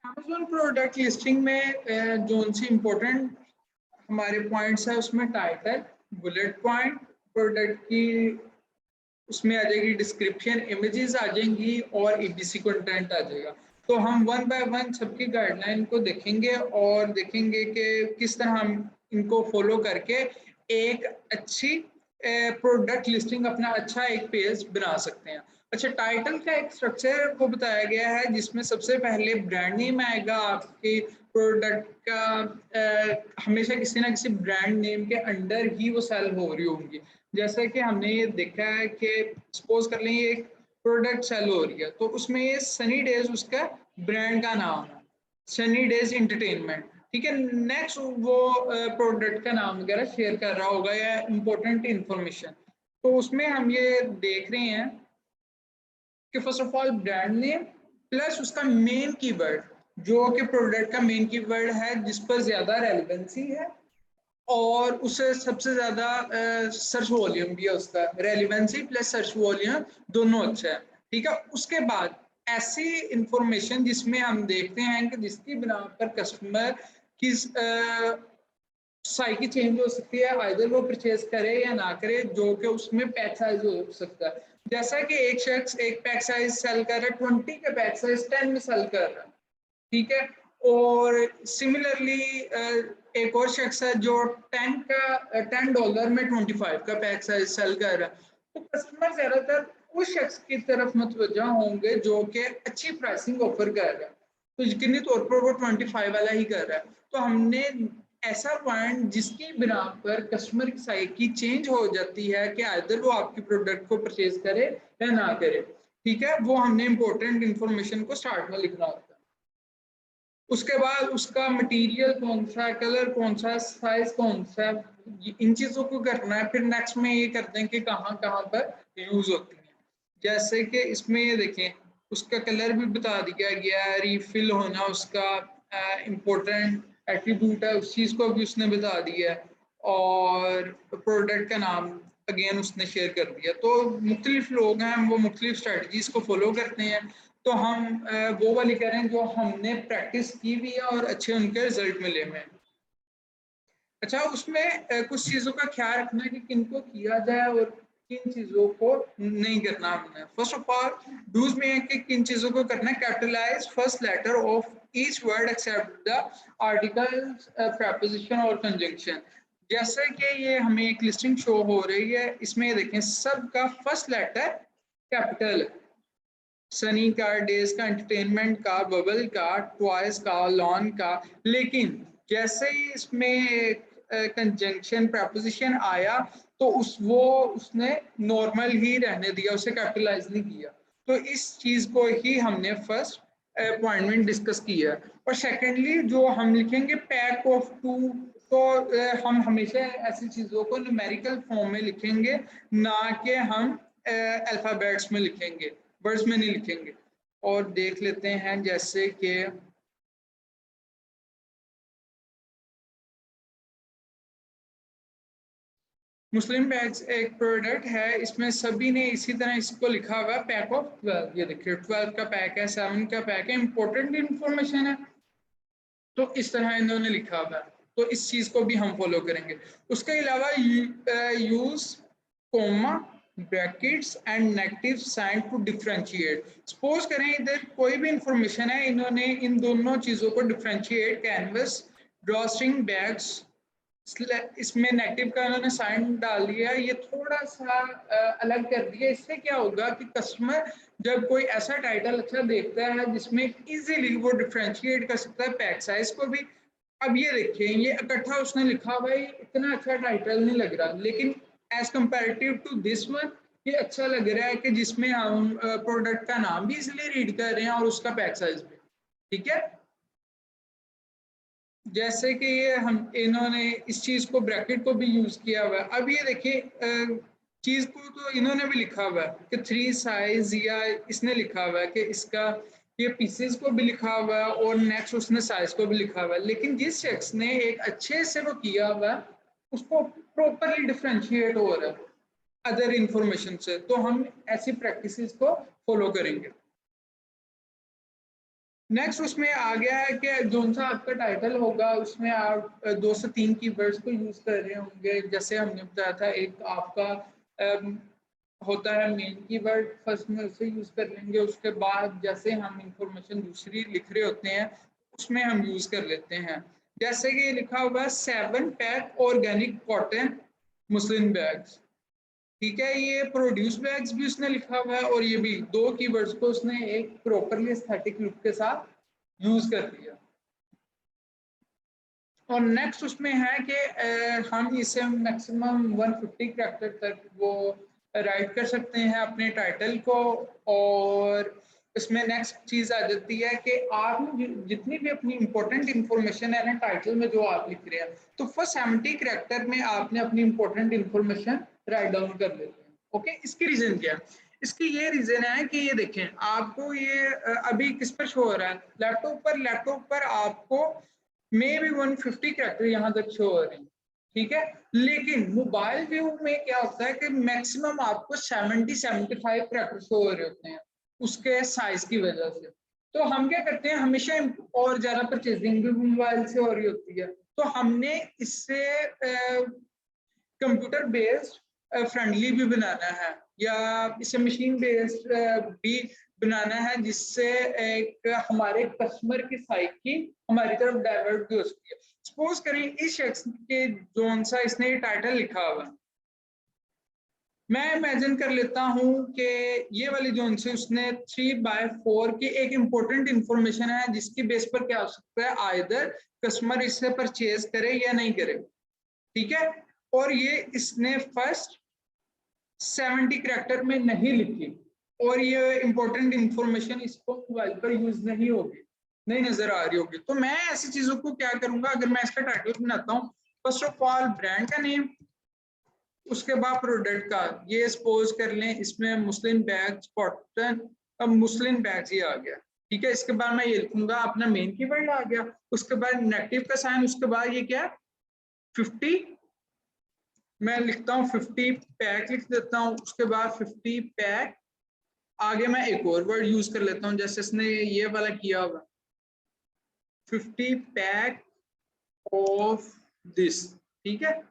Amazon product listing में जो सी important हमारे पॉइंट्स है उसमें टाइटल, बुलेट पॉइंट, प्रोडक्ट की उसमें आ जाएगी डिस्क्रिप्शन, इमेजेस आ जाएंगी और ईबीसी कंटेंट आ जाएगा। तो हम वन बाय वन सबकी गाइडलाइन को देखेंगे और देखेंगे कि किस तरह हम इनको फॉलो करके एक अच्छी प्रोडक्ट लिस्टिंग अपना अच्छा एक पेज बना सकते हैं। अच्छा, टाइटल का एक स्ट्रक्चर को बताया गया है जिसमें सबसे पहले ब्रांड नेम आएगा आपके प्रोडक्ट का। हमेशा किसी ना किसी ब्रांड नेम के अंडर ही वो सेल हो रही होंगी। जैसा कि हमने ये देखा है कि सपोज कर लें ये एक प्रोडक्ट सेल हो रही है तो उसमें ये सनी डेज उसका ब्रांड का नाम है, सनी डेज एंटरटेनमेंट। ठीक है, नेक्स्ट वो प्रोडक्ट का नाम वगैरह शेयर कर रहा होगा या इंपॉर्टेंट इंफॉर्मेशन। तो उसमें हम ये देख रहे हैं कि first of all brand name plus उसका मेन कीवर्ड, जो कि प्रोडक्ट का मेन कीवर्ड है जिस पर ज्यादा रेलिवेंसी है और उससे सबसे ज्यादा सर्च वॉल्यूम भी है, उसका रेलिवेंसी प्लस सर्च वॉल्यूम दोनों अच्छा है। ठीक है, उसके बाद ऐसी इंफॉर्मेशन जिसमें हम देखते हैं कि जिसकी बिना पर कस्टमर की साइकिल चेंज हो सकती है, आइदर वो परचेज करे या ना करे, जो कि उसमें पैक साइज हो सकता है। जैसा कि एक शख्स एक पैक साइज सेल कर रहा है, 20 का पैक साइज 10 में सेल कर रहा है। ठीक है, और सिमिलरली एक और शख्स है जो $10 में 25 का पैक साइज सेल कर रहा है। तो कस्टमर ज्यादातर उस शख्स की तरफ मुतवज्जा होंगे जो कि अच्छी प्राइसिंग ऑफर कर रहा है, तो यकीनी तौर पर वो 25 वाला ही कर रहा है। तो हमने ऐसा पॉइंट जिसकी बिना पर कस्टमर की साइकी चेंज हो जाती है कि आइदर वो आपकी प्रोडक्ट को परचेज करे या ना करे। ठीक है, वो हमने इंपॉर्टेंट इंफॉर्मेशन को स्टार्ट में लिखना होता है। उसके बाद उसका मटेरियल कौन सा है, कलर कौन सा है, साइज कौन सा है, इन चीजों को करना है। फिर नेक्स्ट में ये करते हैं कि कहाँ कहाँ पर यूज होती है। जैसे कि इसमें ये देखें, उसका कलर भी बता दिया गया है, रिफिल होना उसका इम्पोर्टेंट एट्रीब्यूट है, उस चीज को भी उसने बता दिया है, और प्रोडक्ट का नाम अगेन उसने शेयर कर दिया। तो मुख्तलिफ लोग हैं, वो मुख्तलिफ स्ट्रेटजीज को फॉलो करते हैं। तो हम वो वाली करें जो हमने प्रैक्टिस की हुई है और अच्छे उनके रिजल्ट मिले हुए हैं। अच्छा, उसमें कुछ चीज़ों का ख्याल रखना है कि किनको किया जाए और किन चीज़ों को नहीं करना हमने। फर्स्ट ऑफ ऑल डूज में है कि किन चीज़ों को करना है। Capitalise first letter of each word except the article, preposition और कंजंक्शन। जैसे कि ये हमें एक लिस्टिंग शो हो रही है, इसमें देखें सबका फर्स्ट लेटर कैपिटल है। सनी का, डेज का, एंटरटेनमेंट का, बबल का, ट्वाइस का, लॉन का। लेकिन जैसे ही इसमें कंजंक्शन प्रपोजिशन आया तो उसने नॉर्मल ही रहने दिया, उसे कैपिटलाइज नहीं किया। तो इस चीज को ही हमने फर्स्ट पॉइंट डिस्कस किया। और सेकेंडली जो हम लिखेंगे पैक ऑफ टू, तो हम हमेशा ऐसी चीजों को न्यूमेरिकल फॉर्म में लिखेंगे, ना कि हम अल्फाबेट्स में लिखेंगे, वर्ड्स में नहीं लिखेंगे। और देख लेते हैं जैसे कि मुस्लिम बैग्स एक प्रोडक्ट है, इसमें सभी ने इसी तरह इसको लिखा हुआ है पैक ऑफ 12। ये देखिए 12 का पैक है, 7 का पैक है, इंपॉर्टेंट इंफॉर्मेशन है, तो इस तरह इन्होंने लिखा हुआ है। तो इस चीज को भी हम फॉलो करेंगे। उसके अलावा use comma, brackets and negative sign to differentiate. Suppose करें इधर कोई भी इंफॉर्मेशन है, इन्होंने इन दोनों चीजों को डिफरेंशिएट, कैनवस, ड्रॉस्ट्रिंग बैग्स, इसमें नेगेटिव का उन्होंने साइन डाल दिया, ये थोड़ा सा अलग कर दिया। इससे क्या होगा कि कस्टमर जब कोई ऐसा टाइटल अच्छा देखता है जिसमें इजीली वो डिफरेंशिएट कर सकता है पैक साइज को भी। अब ये देखिए, ये इकट्ठा उसने लिखा हुआ है, इतना अच्छा टाइटल नहीं लग रहा, लेकिन as comparative to this one ये अच्छा लग रहा है कि जिसमें हम प्रोडक्ट का नाम भी इसलिए रीड कर रहे हैं और उसका पैक साइज भी। ठीक है, जैसे कि ये हम इन्होंने इस चीज को ब्रैकेट को भी यूज किया हुआ है। अब ये देखिए चीज को तो इन्होंने भी लिखा हुआ है कि 3 साइज, या इसने लिखा हुआ है कि इसका ये पीसेस को भी लिखा हुआ है और नेक्स्ट उसने साइज को भी लिखा हुआ है। लेकिन जिस शख्स ने एक अच्छे से वो किया हुआ है उसको प्रॉपरली डिफरेंशिएट हो रहा है अदर इंफॉर्मेशन से, तो हम ऐसी प्रैक्टिसेस को फॉलो करेंगे। नेक्स्ट उसमें आ गया है कि जो सा आपका टाइटल होगा उसमें आप 2 से 3 कीवर्ड्स को यूज कर रहे होंगे। जैसे हमने बताया था एक आपका होता है मेन कीवर्ड, फर्स्ट में उसे यूज कर लेंगे। उसके बाद जैसे हम इंफॉर्मेशन दूसरी लिख रहे होते हैं उसमें हम यूज कर लेते हैं। जैसे कि लिखा हुआ 7 pack organic cotton muslin bags, ठीक है। ये प्रोड्यूस बैग्स भी उसने लिखा हुआ है और ये भी 2 कीवर्ड्स को उसने एक प्रॉपरली एस्थेटिक लुक के साथ यूज कर दिया। और नेक्स्ट उसमें है कि हम इसे मैक्सिमम 150 कैरेक्टर तक वो राइट कर सकते हैं अपने टाइटल को। और इसमें नेक्स्ट चीज आ जाती है कि आप जितनी भी अपनी इंपॉर्टेंट इंफॉर्मेशन है ना टाइटल में जो आप लिख रहे हैं, तो फर्स्ट 70 कैरेक्टर में आपने अपनी इंपॉर्टेंट इंफॉर्मेशन राइट डाउन कर लेते हैं। ओके, इसकी रीजन क्या है? इसकी ये रीजन है कि ये देखें आपको ये अभी किस पर शो हो रहा है, लैपटॉप पर आपको मे बी 150 कैरेक्टर यहाँ तक शो हो रहे हैं, ठीक है। लेकिन मोबाइल व्यू में क्या होता है कि मैक्सिमम आपको 70-75 कैरेक्टर शो हो रहे होते हैं उसके साइज की वजह से। तो हम क्या करते हैं हमेशा, और ज्यादा परचेजिंग भी मोबाइल से हो रही होती है, तो हमने इससे कंप्यूटर बेस्ड फ्रेंडली भी बनाना है या इसे मशीन बेस्ड भी बनाना है, जिससे एक हमारे कस्टमर की साइकी हमारी तरफ डाइवर्ट भी हो सकती है। सपोज करें इस शख्स के जोन सा इसने ये टाइटल लिखा हुआ, मैं इमेजिन कर लेता हूं कि ये वाली जोन से उसने 3/4 की एक इंपॉर्टेंट इंफॉर्मेशन है जिसकी बेस पर क्या हो सकता है, आइदर कस्टमर इसे परचेज करे या नहीं करे, ठीक है। और ये इसने फर्स्ट 70 कैरेक्टर में नहीं लिखी और ये इंपॉर्टेंट इंफॉर्मेशन इसको मोबाइल पर यूज नहीं होगी, नहीं नजर आ रही होगी। तो मैं ऐसी चीजों को क्या करूंगा, अगर मैं इसका टाइटल बनाता हूँ, फर्स्ट ऑफ ऑल ब्रांड का नेम, उसके बाद प्रोडक्ट का, ये सपोज कर लें इसमें मुस्लिम बैग्स कॉटन, अब मुस्लिम बैग्स ये आ गया, ठीक है। इसके बाद मैं ये लिखूंगा अपना मेन कीवर्ड आ गया, उसके बाद नेगेटिव का साइन, उसके बाद ये क्या 50, मैं लिखता हूँ 50 पैक लिख देता हूँ, उसके बाद 50 पैक, आगे मैं एक और वर्ड यूज कर लेता हूँ जैसे इसने ये वाला किया होगा 50 पैक ऑफ दिस, ठीक है।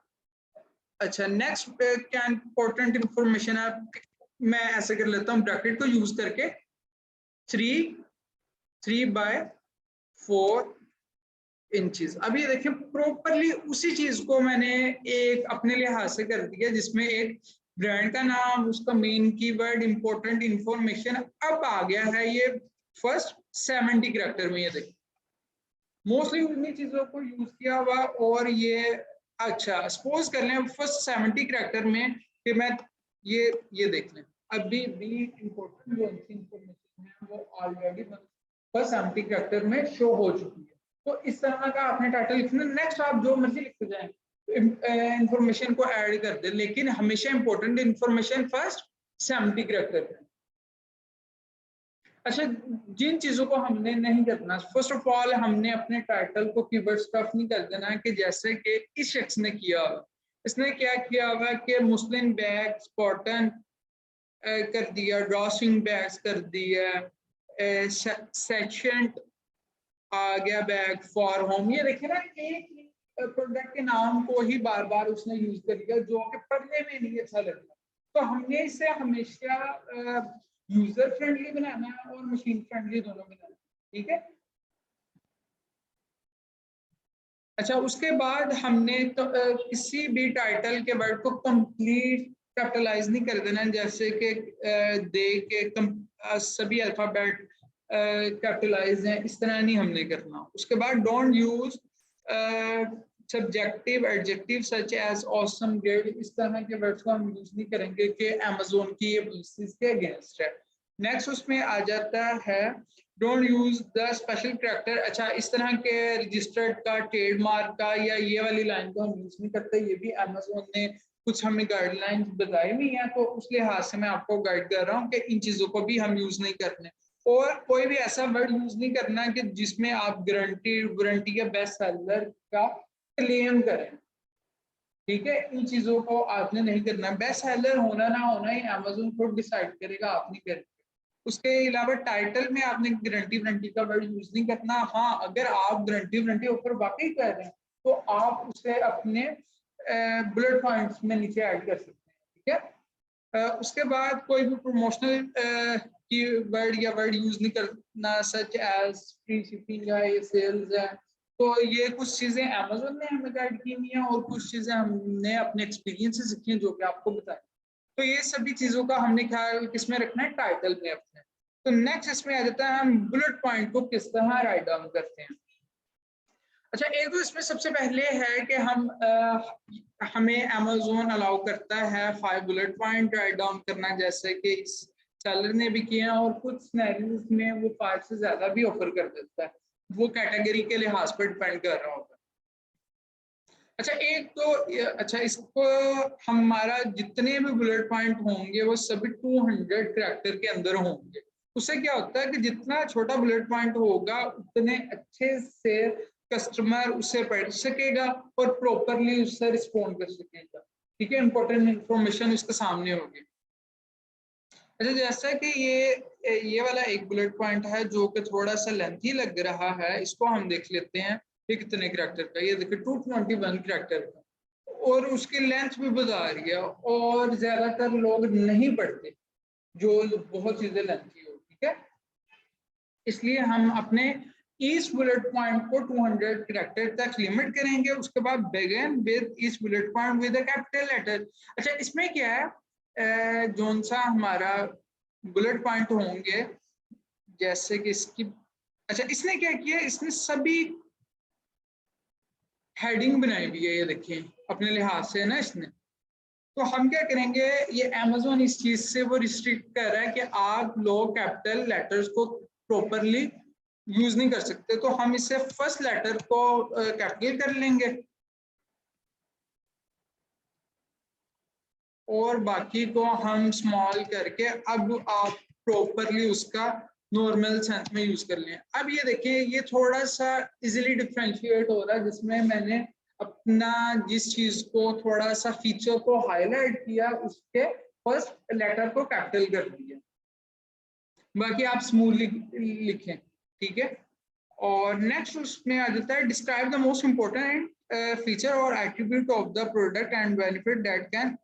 अच्छा, नेक्स्ट क्या इंपॉर्टेंट इंफॉर्मेशन है, मैं ऐसे कर लेता हूँ ब्रैकेट को यूज करके 3/4 इंचेस। अब ये देखिए प्रॉपरली उसी चीज को मैंने एक अपने लिहाज से कर दिया जिसमें एक ब्रांड का नाम, उसका मेन कीवर्ड, इंपॉर्टेंट इंफॉर्मेशन, अब आ गया है ये फर्स्ट 70 कैरेक्टर में। ये देखिए मोस्टली उन्हीं चीजों को यूज किया हुआ। और ये अच्छा सपोज कर लें फर्स्ट 70 कैरेक्टर में कि मैं ये देख लें अभी भी इंपॉर्टेंट जो इंफॉर्मेशन है वो ऑलरेडी फर्स्ट 70 कैरेक्टर में शो हो चुकी है। तो इस तरह का आपने टाइटल लिखना, नेक्स्ट आप जो मर्जी लिखते जाएं, इंफॉर्मेशन को ऐड कर दे, लेकिन हमेशा इंपॉर्टेंट इंफॉर्मेशन फर्स्ट 70 कैरेक्टर में। अच्छा, जिन चीजों को हमने नहीं करना, फर्स्ट ऑफ ऑल हमने अपने टाइटल को कीवर्ड स्टफ नहीं कर देना है कि जैसे कि इस शख्स ने किया, इसने क्या किया हुआ कि मुस्लिम बैग्स कॉटन कर दिया, ड्रॉसिंग बैग्स कर दिया, सेक्शन आ गया बैग फॉर होम। ये देखिए ना एक प्रोडक्ट के नाम को ही बार बार उसने यूज कर दिया जो कि पढ़ने में नहीं अच्छा लगता। तो हमने इसे हमेशा यूजर फ्रेंडली बनाना है और मशीन फ्रेंडली दोनों बनाना है, ठीक है। अच्छा, उसके बाद हमने तो किसी भी टाइटल के वर्ड को कंप्लीट कैपिटलाइज नहीं कर देना, जैसे कि दे के सभी अल्फाबेट कैपिटलाइज हैं, इस तरह नहीं हमने करना। उसके बाद don't use subjective adjective such as awesome, great, इस तरह के वर्ड्स को हम यूज नहीं करेंगे कि अमेज़न की ये पॉलिसीज के अगेंस्ट है। नेक्स्ट उसमें आ जाता है don't use the special character. अच्छा, इस तरह के रजिस्टर्ड का, ट्रेडमार्क का या ये वाली लाइन को हम यूज नहीं करते, ये भी अमेज़न ने कुछ हमें गाइडलाइंस बताई हुई है, तो उस लिहाज से मैं आपको गाइड कर रहा हूँ कि इन चीजों को भी हम यूज नहीं करने। और कोई भी ऐसा वर्ड यूज नहीं करना कि जिसमें आप गारंटी या बेस्ट सेलर का क्लेम करें, ठीक है। इन चीजों को आपने नहीं करना, बेस्ट सेलर होना ना होना ही अमेज़न खुद डिसाइड करेगा, आप नहीं करेंगे। उसके अलावा टाइटल में आपने गारंटी वारंटी का वर्ड यूज नहीं करना। हाँ, अगर आप गारंटी वारंटी ऊपर वाकई कर रहे हैं तो आप उसे अपने बुलेट पॉइंट्स में नीचे ऐड कर सकते हैं, ठीक है। उसके बाद कोई भी प्रमोशनल की वर्ड या वर्ड यूज नहीं करना, सच एज फ्री शिपिंग या ये सेल्स है। तो ये कुछ चीजें अमेज़न ने हमें गाइड की हुई हैं और कुछ चीजें हमने अपने एक्सपीरियंस से सीखी हैं जो कि आपको बताएं। तो ये सभी चीजों का हमने ख्याल किसमें रखना है, टाइटल में अपने। तो नेक्स्ट इसमें आ जाता है हम बुलेट पॉइंट को किस तरह राइट डाउन करते हैं। अच्छा, एक तो इसमें सबसे पहले है कि हमें अमेज़न अलाउ करता है 5 बुलेट पॉइंट राइट डाउन करना, जैसे कि इस सेलर ने भी किया और कुछ सिनेरियोज में वो 5 से ज्यादा भी ऑफर कर देता है, वो कैटेगरी के लिहाज पर डिपेंड कर रहा होगा। अच्छा, एक तो अच्छा इसको हमारा जितने भी बुलेट पॉइंट होंगे वो सभी 200 कैरेक्टर के अंदर होंगे। उससे क्या होता है कि जितना छोटा बुलेट पॉइंट होगा उतने अच्छे से कस्टमर उसे पढ़ सकेगा और प्रॉपरली उससे रिस्पॉन्ड कर सकेगा, ठीक है। इंपॉर्टेंट इंफॉर्मेशन उसके सामने होगी। अच्छा, जैसा कि ये वाला एक बुलेट पॉइंट है जो कि थोड़ा सा लेंथी लग रहा है, इसको हम देख लेते हैं ये कितने कैरेक्टर का। ये देखिए 221 कैरेक्टर का और उसकी लेंथ भी बता रही है और ज्यादातर लोग नहीं पढ़ते जो बहुत चीजें लेंथी हो, ठीक है। इसलिए हम अपने ईच बुलेट पॉइंट को 200 कैरेक्टर तक लिमिट करेंगे। उसके बाद begin with each bullet point with a capital letter. अच्छा, इसमें क्या है, जोन सा हमारा बुलेट पॉइंट होंगे जैसे कि इसकी, अच्छा इसने क्या किया, इसने सभी हेडिंग बनाई हुई है, ये देखिए अपने लिहाज से ना इसने। तो हम क्या करेंगे, ये अमेज़न इस चीज से वो रिस्ट्रिक्ट कर रहा है कि आप लोग कैपिटल लेटर्स को प्रॉपरली यूज नहीं कर सकते। तो हम इससे फर्स्ट लेटर को कैपिटल कर लेंगे और बाकी को हम स्मॉल करके अब आप प्रॉपरली उसका नॉर्मल सेंस में यूज कर लें। अब ये देखिए ये थोड़ा सा इजीली डिफरेंशिएट हो रहा है, जिसमें मैंने अपना जिस चीज को थोड़ा सा फीचर को हाईलाइट किया उसके फर्स्ट लेटर को कैपिटल कर दिया, बाकी आप स्मूथली लिखें, ठीक है। और नेक्स्ट उसमें आ जाता है describe the most important feature और attribute of the product and benefit that can.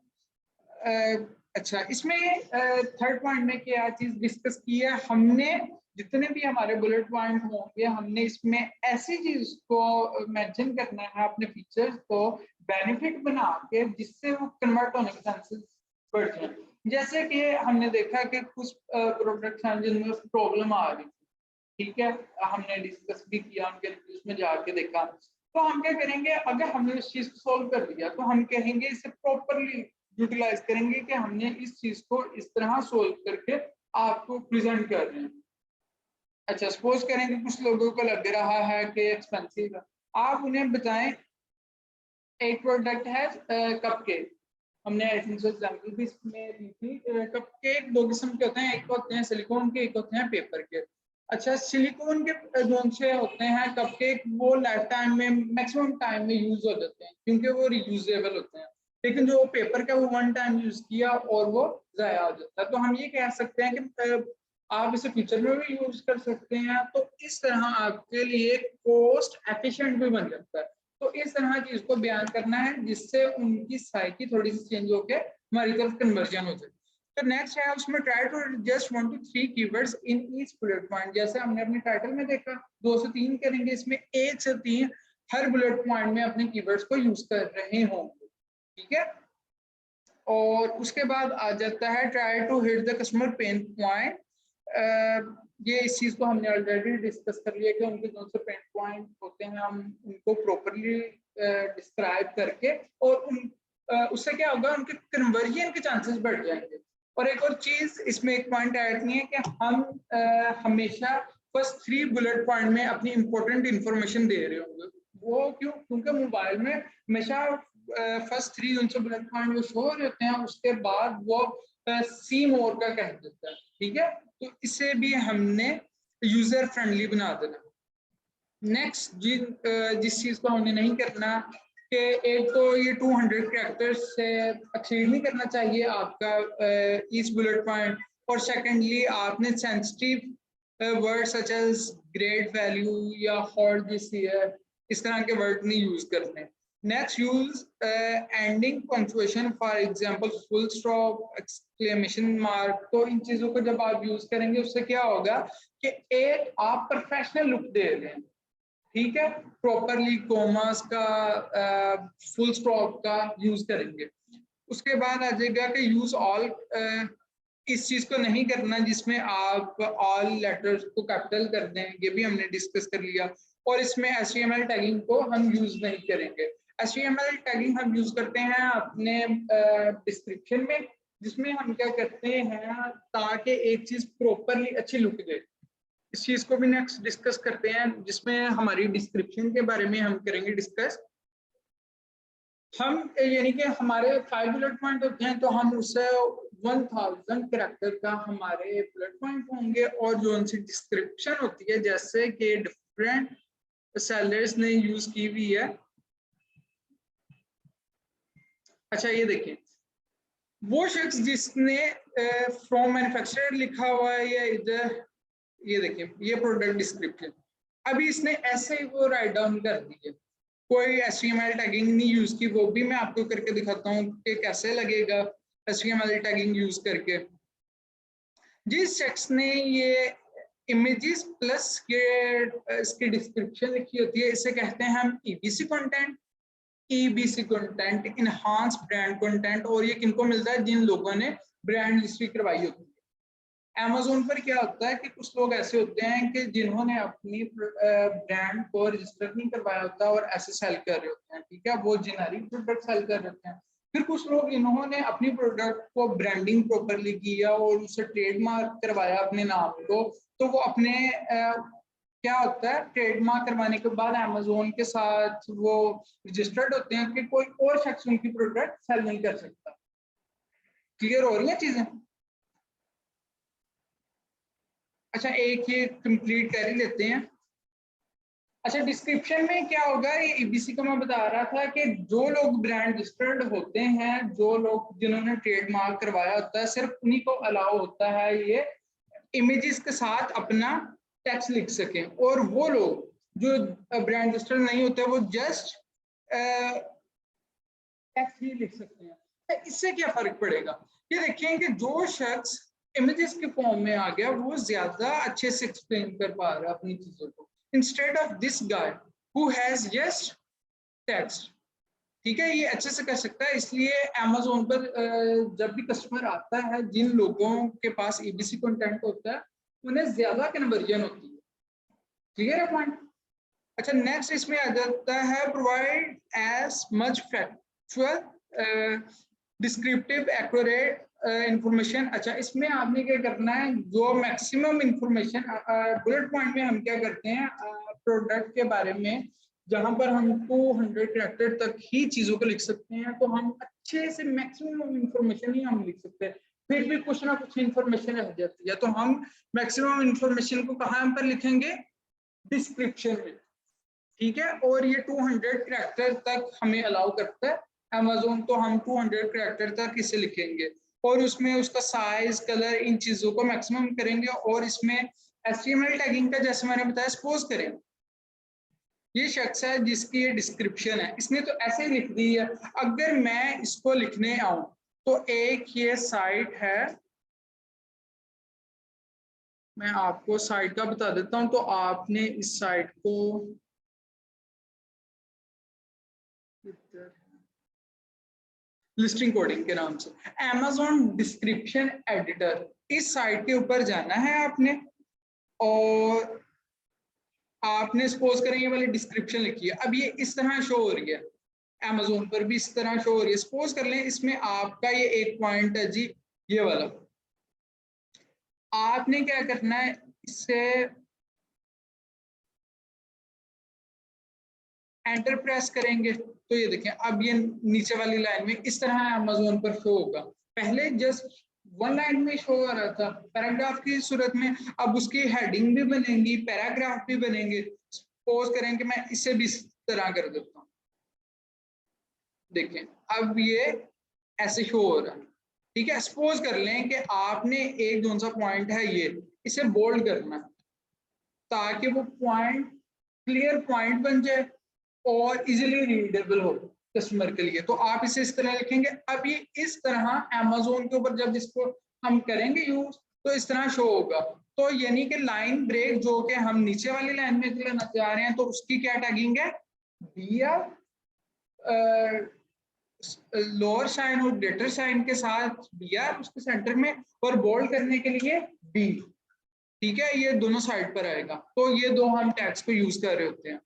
अच्छा, इसमें थर्ड पॉइंट में क्या चीज डिस्कस की है हमने, जितने भी हमारे बुलेट पॉइंट होंगे हमने इसमें ऐसी चीज को मेंशन करना है अपने फीचर्स को बेनिफिट बना के जिससे वो कन्वर्ट होने के चांसेस बढ़ जाए। जैसे कि हमने देखा कि कुछ प्रोडक्ट्स हैं जिनमें प्रॉब्लम आ रही थी, ठीक है, हमने डिस्कस भी किया, उनके रिव्यूज में जाके देखा। तो हम क्या करेंगे, अगर हमने उस चीज को सोल्व कर लिया तो हम कहेंगे इसे प्रॉपरली यूटिलाइज करेंगे कि हमने इस चीज को इस तरह सोल्व करके आपको प्रेजेंट कर रहे हैं। अच्छा, सपोज करेंगे कुछ लोगों को लग रहा है कि एक्सपेंसिव है, आप उन्हें बताएं एक प्रोडक्ट है कपकेक, हमने एग्जाम्पल भी इसमें ली थी। कपकेक दो किस्म के होते हैं, एक होते हैं सिलिकॉन के, एक होते हैं पेपर के। अच्छा, सिलिकॉन के जोन से होते हैं कपकेक, वो लाइफ टाइम में मैक्सिमम टाइम में यूज हो जाते हैं क्योंकि वो रियूजेबल होते हैं। लेकिन जो पेपर का वो वन टाइम यूज किया और वो जाया हो जाता है। तो हम ये कह सकते हैं कि आप इसे फ्यूचर में भी यूज कर सकते हैं, तो इस तरह आपके लिए कॉस्ट एफिशिएंट भी बन जाता है। तो इस तरह चीज को बयान करना है जिससे उनकी साइकी थोड़ी सी चेंज होकर हमारी तरफ कन्वर्जन हो जाए। तो नेक्स्ट है उसमें try to just 1 to 3 keywords in each bullet point. जैसे हमने अपने टाइटल में देखा 2 से 3 करेंगे, इसमें 1 से 3 हर बुलेट पॉइंट में अपने कीवर्ड्स को यूज कर रहे होंगे, ठीक है। और उसके बाद आ जाता है try to hit the customer pain point. ये इस चीज को हमने ऑलरेडी डिस्कस कर लिया कि उनके कौन से पेन पॉइंट होते हैं, हम उनको प्रॉपरली डिस्क्राइब करके और उससे क्या होगा, उनके कन्वर्जन के चांसेस बढ़ जाएंगे। और एक और चीज इसमें एक पॉइंट ऐड नहीं है कि हम हमेशा फर्स्ट 3 बुलेट पॉइंट में अपनी इंपॉर्टेंट इंफॉर्मेशन दे रहे होंगे। वो क्यों, क्योंकि मोबाइल में हमेशा फर्स्ट 3 उनसे बुलेट पॉइंट वो शो हो जाते हैं, उसके बाद वो सी मोर का कह देता है, ठीक है। तो इसे भी हमने यूजर फ्रेंडली बना देना। नेक्स्ट जिस चीज को हमने नहीं करना कि एक तो ये 200 कैरेक्टर्स से एक्सीड नहीं करना चाहिए आपका ईच बुलेट पॉइंट, और सेकेंडली आपने sensitive word such as great value या हॉट दिस ईयर इस तरह के वर्ड नहीं यूज करने। Next use ending punctuation, for example full stop, exclamation mark. तो इन चीजों को जब आप यूज करेंगे उससे क्या होगा कि एक आप प्रोफेशनल लुक दे रहे हैं, ठीक है, प्रॉपरली कॉमास का फुल स्टॉप का यूज करेंगे। उसके बाद आ जाएगा कि यूज ऑल, इस चीज को नहीं करना जिसमें आप ऑल लेटर्स को कैपिटल कर दें, ये भी हमने डिस्कस कर लिया। और इसमें HTML टैगिंग को हम यूज नहीं करेंगे। HTML टैगिंग हम यूज करते हैं अपने डिस्क्रिप्शन में, जिसमें हम क्या करते हैं ताकि एक चीज प्रॉपरली अच्छी लुक दे। इस चीज को भी नेक्स्ट डिस्कस करते हैं, जिसमें हमारी डिस्क्रिप्शन के बारे में हम करेंगे डिस्कस। हम यानी कि हमारे 5 बुलेट पॉइंट होते हैं, तो हम उससे 1000 कैरेक्टर का हमारे बुलेट पॉइंट होंगे। और जो उनकी डिस्क्रिप्शन होती है, जैसे कि डिफरेंट सेलर्स ने यूज की हुई है। अच्छा ये देखिए, वो शख्स जिसने फ्रॉम मैन्युफैक्चरर लिखा हुआ है या इधर, ये देखिए ये प्रोडक्ट डिस्क्रिप्शन, अभी इसने ऐसे ही वो राइट डाउन कर दी है, कोई HTML टैगिंग नहीं यूज की। वो भी मैं आपको करके दिखाता हूँ कि कैसे लगेगा HTML टैगिंग यूज करके। जिस शख्स ने ये इमेजेस प्लस के इसकी डिस्क्रिप्शन लिखी होती है, इसे कहते हैं हम EBC content. EBC content, enhance brand content. और ये किनको मिलता है? जिन लोगों ने ब्रांड रजिस्ट्री करवाई होती है। Amazon पर क्या होता है कि कुछ लोग ऐसे होते हैं कि जिन्होंने अपनी ब्रांड को रजिस्टर नहीं करवाया होता और ऐसे सेल कर रहे होते हैं, ठीक है, वो जेनेरिक प्रोडक्ट सेल कर रहे होते हैं। फिर कुछ लोग इन्होंने अपनी प्रोडक्ट को ब्रांडिंग प्रॉपरली किया और उसे ट्रेडमार्क करवाया अपने नाम को, तो वो अपने क्या होता है, ट्रेडमार्क करवाने के बाद Amazon के साथ वो रजिस्टर्ड होते हैं कि कोई और शख्स उनकी प्रोडक्ट सेल नहीं कर सकता। क्लियर हो रही है चीजें? अच्छा एक ये कंप्लीट कर ही लेते हैं। अच्छा डिस्क्रिप्शन में क्या होगा, ये EBC का मैं बता रहा था कि जो लोग ब्रांड रजिस्टर्ड होते हैं, जो लोग जिन्होंने ट्रेडमार्क करवाया होता है, सिर्फ उन्हीं को अलाउ होता है ये इमेजेस के साथ अपना टेक्स्ट लिख सकें। और वो लोग जो ब्रांड रजिस्टर्ड नहीं होते, वो जस्ट टेक्स्ट ही लिख सकते हैं। तो इससे क्या फर्क पड़ेगा? ये देखें कि जो शख्स इमेजेस के फॉर्म में आ गया, वो ज्यादा अच्छे से एक्सप्लेन कर पा रहा है अपनी चीजों को, instead of this guy who has just text. ठीक है, ये अच्छे से कर सकता है। इसलिए Amazon पर जब भी कस्टमर आता है, जिन लोगों के पास EBC कंटेंट होता है, उन्हें ज्यादा कन्वर्जन होती है। क्लियर है पॉइंट? अच्छा नेक्स्ट इसमें आ जाता है provide as much factual descriptive accurate information. अच्छा इसमें आपने क्या करना है, जो मैक्सिमम इंफॉर्मेशन बुलेट पॉइंट में हम क्या करते हैं प्रोडक्ट के बारे में, जहां पर हम 200 कैरेक्टर तक ही चीजों को लिख सकते हैं, तो हम अच्छे से मैक्सिमम इंफॉर्मेशन ही हम लिख सकते हैं। फिर भी कुछ ना कुछ इंफॉर्मेशन रह जाती है, तो हम मैक्सिमम इंफॉर्मेशन को कहाँ पर लिखेंगे? डिस्क्रिप्शन में। ठीक है, और ये 200 कैरेक्टर तक हमें अलाउ करता है Amazon, तो हम 200 कैरेक्टर तक इसे लिखेंगे और उसमें उसका साइज, कलर, इन चीजों को मैक्सिमम करेंगे। और इसमें HTML टैगिंग का जैसे मैंने बताया, सपोज करें ये शख्स है जिसकी ये डिस्क्रिप्शन है, इसने तो ऐसे ही लिख दी है। अगर मैं इसको लिखने आऊं तो एक ये साइट है, मैं आपको साइट का बता देता हूं। तो आपने इस साइट को लिस्टिंग कोडिंग के नाम से, Amazon डिस्क्रिप्शन एडिटर, इस साइट के ऊपर जाना है आपने। और आपने सपोज करें ये वाली डिस्क्रिप्शन लिखी है, अब ये इस तरह शो हो रही है, Amazon पर भी इस तरह शो हो रही है। सपोज कर लें इसमें आपका ये एक पॉइंट है जी, ये वाला। आपने क्या करना है, इससे एंटर प्रेस करेंगे तो ये देखें अब ये नीचे वाली लाइन में इस तरह Amazon पर शो होगा। पहले जस्ट वन लाइन में शो हो रहा था पैराग्राफ की सूरत में, अब उसकी हेडिंग भी बनेंगी, पैराग्राफ भी बनेंगे। सपोज करें कि मैं इसे भी इस तरह कर देता हूँ, देखें अब ये ऐसे शो हो रहा है। ठीक है, सपोज कर लें कि आपने एक जोन सा पॉइंट है ये, इसे बोल्ड करना ताकि वो पॉइंट क्लियर पॉइंट बन जाए और इजीली रीडेबल हो कस्टमर के लिए। तो आप इसे इस तरह लिखेंगे। अब ये इस तरह अमेज़न के ऊपर जब इसको हम करेंगे यूज तो इस तरह शो होगा। तो यानी कि लाइन ब्रेक जो कि हम नीचे वाली लाइन में लेना चाह रहे हैं तो उसकी क्या टैगिंग है, BR लोअर साइन और ग्रेटर साइन के साथ BR उसके सेंटर में, और बोल्ड करने के लिए B। ठीक है, ये दोनों साइड पर आएगा। तो ये दो हम टैग्स को यूज कर रहे होते हैं।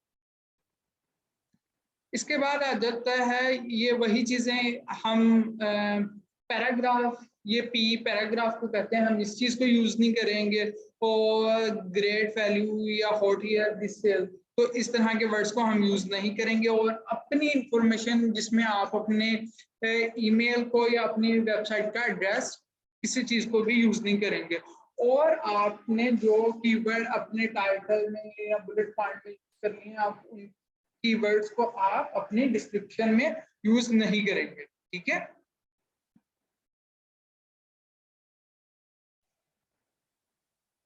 इसके बाद आ जाता है ये वही चीजें हम पैराग्राफ, ये P पैराग्राफ को कहते हैं, हम इस चीज को यूज नहीं करेंगे। और ग्रेट वैल्यू या हॉट ईयर दिस सेल, तो इस तरह के वर्ड्स को हम यूज नहीं करेंगे। और अपनी इंफॉर्मेशन जिसमें आप अपने ईमेल को या अपनी वेबसाइट का एड्रेस, किसी चीज को भी यूज नहीं करेंगे। और आपने जो कीवर्ड अपने टाइटल में या बुलेट पॉइंट में यूज करनी है, आप उन कीवर्ड्स को आप अपने डिस्क्रिप्शन में यूज नहीं करेंगे। ठीक है,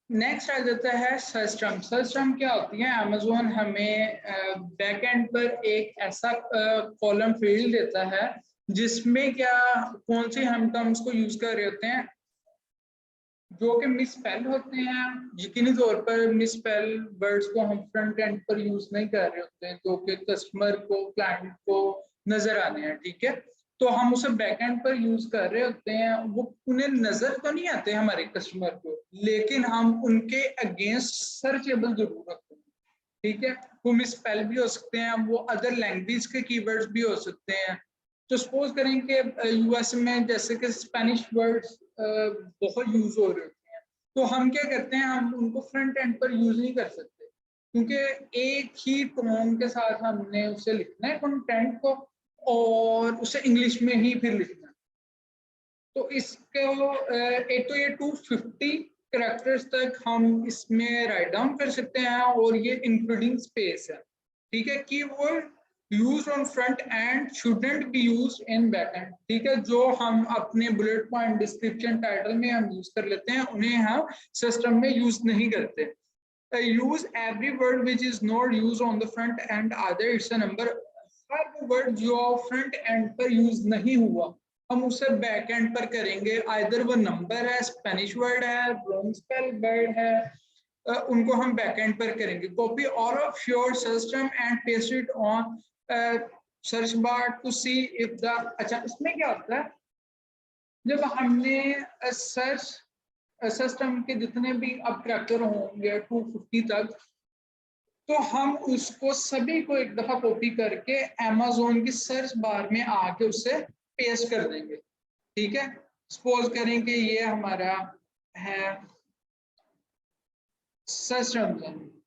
नेक्स्ट आ जाता है सर्च टर्म। सर्च टर्म क्या होती है, अमेज़न हमें बैक एंड पर एक ऐसा कॉलम फील्ड देता है जिसमें क्या कौन सी हम टर्म्स को यूज कर रहे होते हैं जो कि मिसस्पेल होते हैं। यकीनी तौर पर मिसस्पेल वर्ड्स को हम फ्रंट एंड पर यूज नहीं कर रहे होते हैं जो कि कस्टमर को, क्लाइंट को नजर आने हैं। ठीक है, तो हम उसे बैक एंड पर यूज कर रहे होते हैं। वो उन्हें नजर तो नहीं आते हमारे कस्टमर को, लेकिन हम उनके अगेंस्ट सर्चेबल जरूर रखते हैं। ठीक है, वो मिसस्पेल भी हो सकते हैं, वो अदर लैंग्वेज के कीवर्ड्स भी हो सकते हैं। तो सपोज करें कि यूएस में जैसे कि स्पेनिश वर्ड्स बहुत यूज हो रहे होते हैं, तो हम क्या करते हैं, हम उनको फ्रंट एंड पर यूज नहीं कर सकते क्योंकि एक ही टोन के साथ हमने उसे लिखना है कंटेंट को, और उसे इंग्लिश में ही फिर लिखना है। तो इसको एक तो ये 250 कैरेक्टर्स तक हम इसमें राइट डाउन कर सकते हैं, और ये इंक्लूडिंग स्पेस है। ठीक है, keyword used on front end shouldn't be used in back end। ठीक है, जो हम अपने बुलेट पॉइंट डिस्क्रिप्शन टाइटल में हम यूज कर लेते हैं उन्हें हम सिस्टम में यूज नहीं करते। use every word which is not used on the front end either it's a number। हर वो वर्ड जो फ्रंट एंड पर यूज नहीं हुआ हम उसे बैक एंड पर करेंगे। आइदर वो नंबर है, स्पेनिश वर्ड है, रॉन्ग स्पेल वर्ड है, उनको हम बैक एंड पर करेंगे। Copy all of your system and paste it on search bar to see if the. अच्छा, इसमें क्या होता है, जब हमने सर्च सिस्टम के जितने भी अब कैरेक्टर होंगे 250 तक, तो हम उसको सभी को एक दफा कॉपी करके अमेज़न की सर्च बार में आके उसे पेस्ट कर देंगे। ठीक है, सपोज करें कि ये हमारा है सर्च टर्म्स,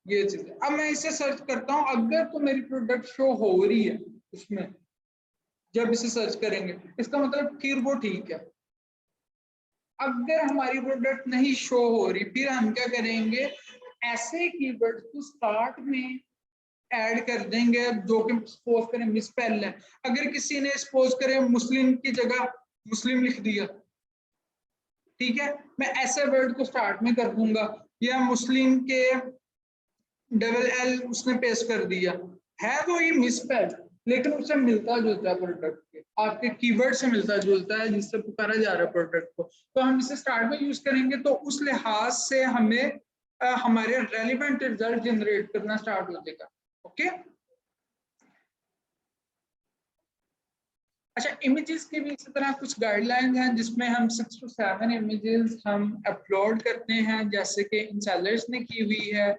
ये चीज। अब मैं इसे सर्च करता हूं, अगर तो मेरी प्रोडक्ट शो हो रही है उसमें जब इसे सर्च करेंगे, इसका मतलब फिर वो ठीक है। अगर हमारी प्रोडक्ट नहीं शो हो रही, फिर हम क्या करेंगे, ऐसे कीवर्ड्स को स्टार्ट में ऐड कर देंगे जो कि सपोज करें मिसस्पेल है। अगर किसी ने सपोज करें मुस्लिम की जगह मुस्लिम लिख दिया, ठीक है, मैं ऐसे वर्ड को स्टार्ट में कर दूंगा। या मुस्लिम के LL उसने पेस्ट कर दिया, है तो ये मिसस्पेल, लेकिन उससे मिलता जुलता है प्रोडक्ट के, आपके कीवर्ड से मिलता जुलता है जिससे पुकारा जा रहा है प्रोडक्ट को। तो हम इसे स्टार्ट में यूज करेंगे तो उस लिहाज से हमें हमारे रेलिवेंट रिजल्ट जनरेट करना स्टार्ट हो जाएगा। ओके, अच्छा, इमेजेस की भी इसी तरह कुछ गाइडलाइंस हैं जिसमें हम 6 to 7 इमेजेस हम अपलोड करते हैं, जैसे कि इन सेलर्स ने की हुई है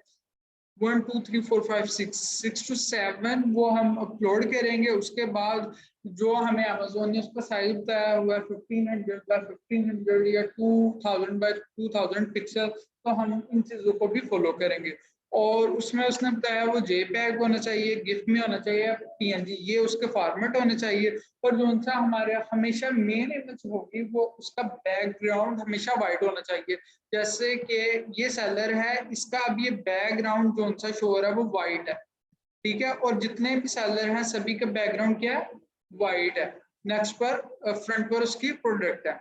1 2 3 4 5 6 to 7 वो हम अपलोड करेंगे। उसके बाद जो हमें अमेज़न ने उसका साइज बताया हुआ है 1500 by 1500 या 2000 by 2000 पिक्सल, तो हम इन चीज़ों को भी फॉलो करेंगे। और उसमें उसने बताया वो JPEG होना चाहिए, गिफ में होना चाहिए, PNG, ये उसके फॉर्मेट होने चाहिए। और जो सा हमारे हमेशा मेन इमेज होगी वो उसका बैकग्राउंड हमेशा वाइट होना चाहिए। जैसे कि ये सेलर है, इसका अब ये बैकग्राउंड जो सा शो हो रहा है वो वाइट है। ठीक है, और जितने भी सेलर हैं सभी का बैकग्राउंड क्या है, वाइट है। नेक्स्ट पर फ्रंट पर उसकी प्रोडक्ट है।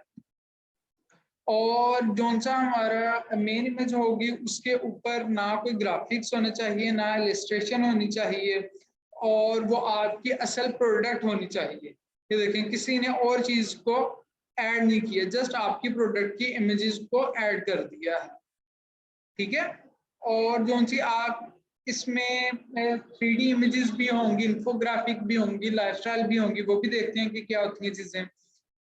और जो सा हमारा मेन इमेज होगी उसके ऊपर ना कोई ग्राफिक्स होना चाहिए, ना इलस्ट्रेशन होनी चाहिए, और वो आपकी असल प्रोडक्ट होनी चाहिए। ये देखें किसी ने और चीज को ऐड नहीं किया, जस्ट आपकी प्रोडक्ट की इमेजेस को ऐड कर दिया है, ठीक है। और जो सी आप इसमें 3D इमेजेस भी होंगी, इन्फोग्राफिक भी होंगी, लाइफस्टाइल भी होंगी, वो भी देखते हैं कि क्या होती हैं चीजें।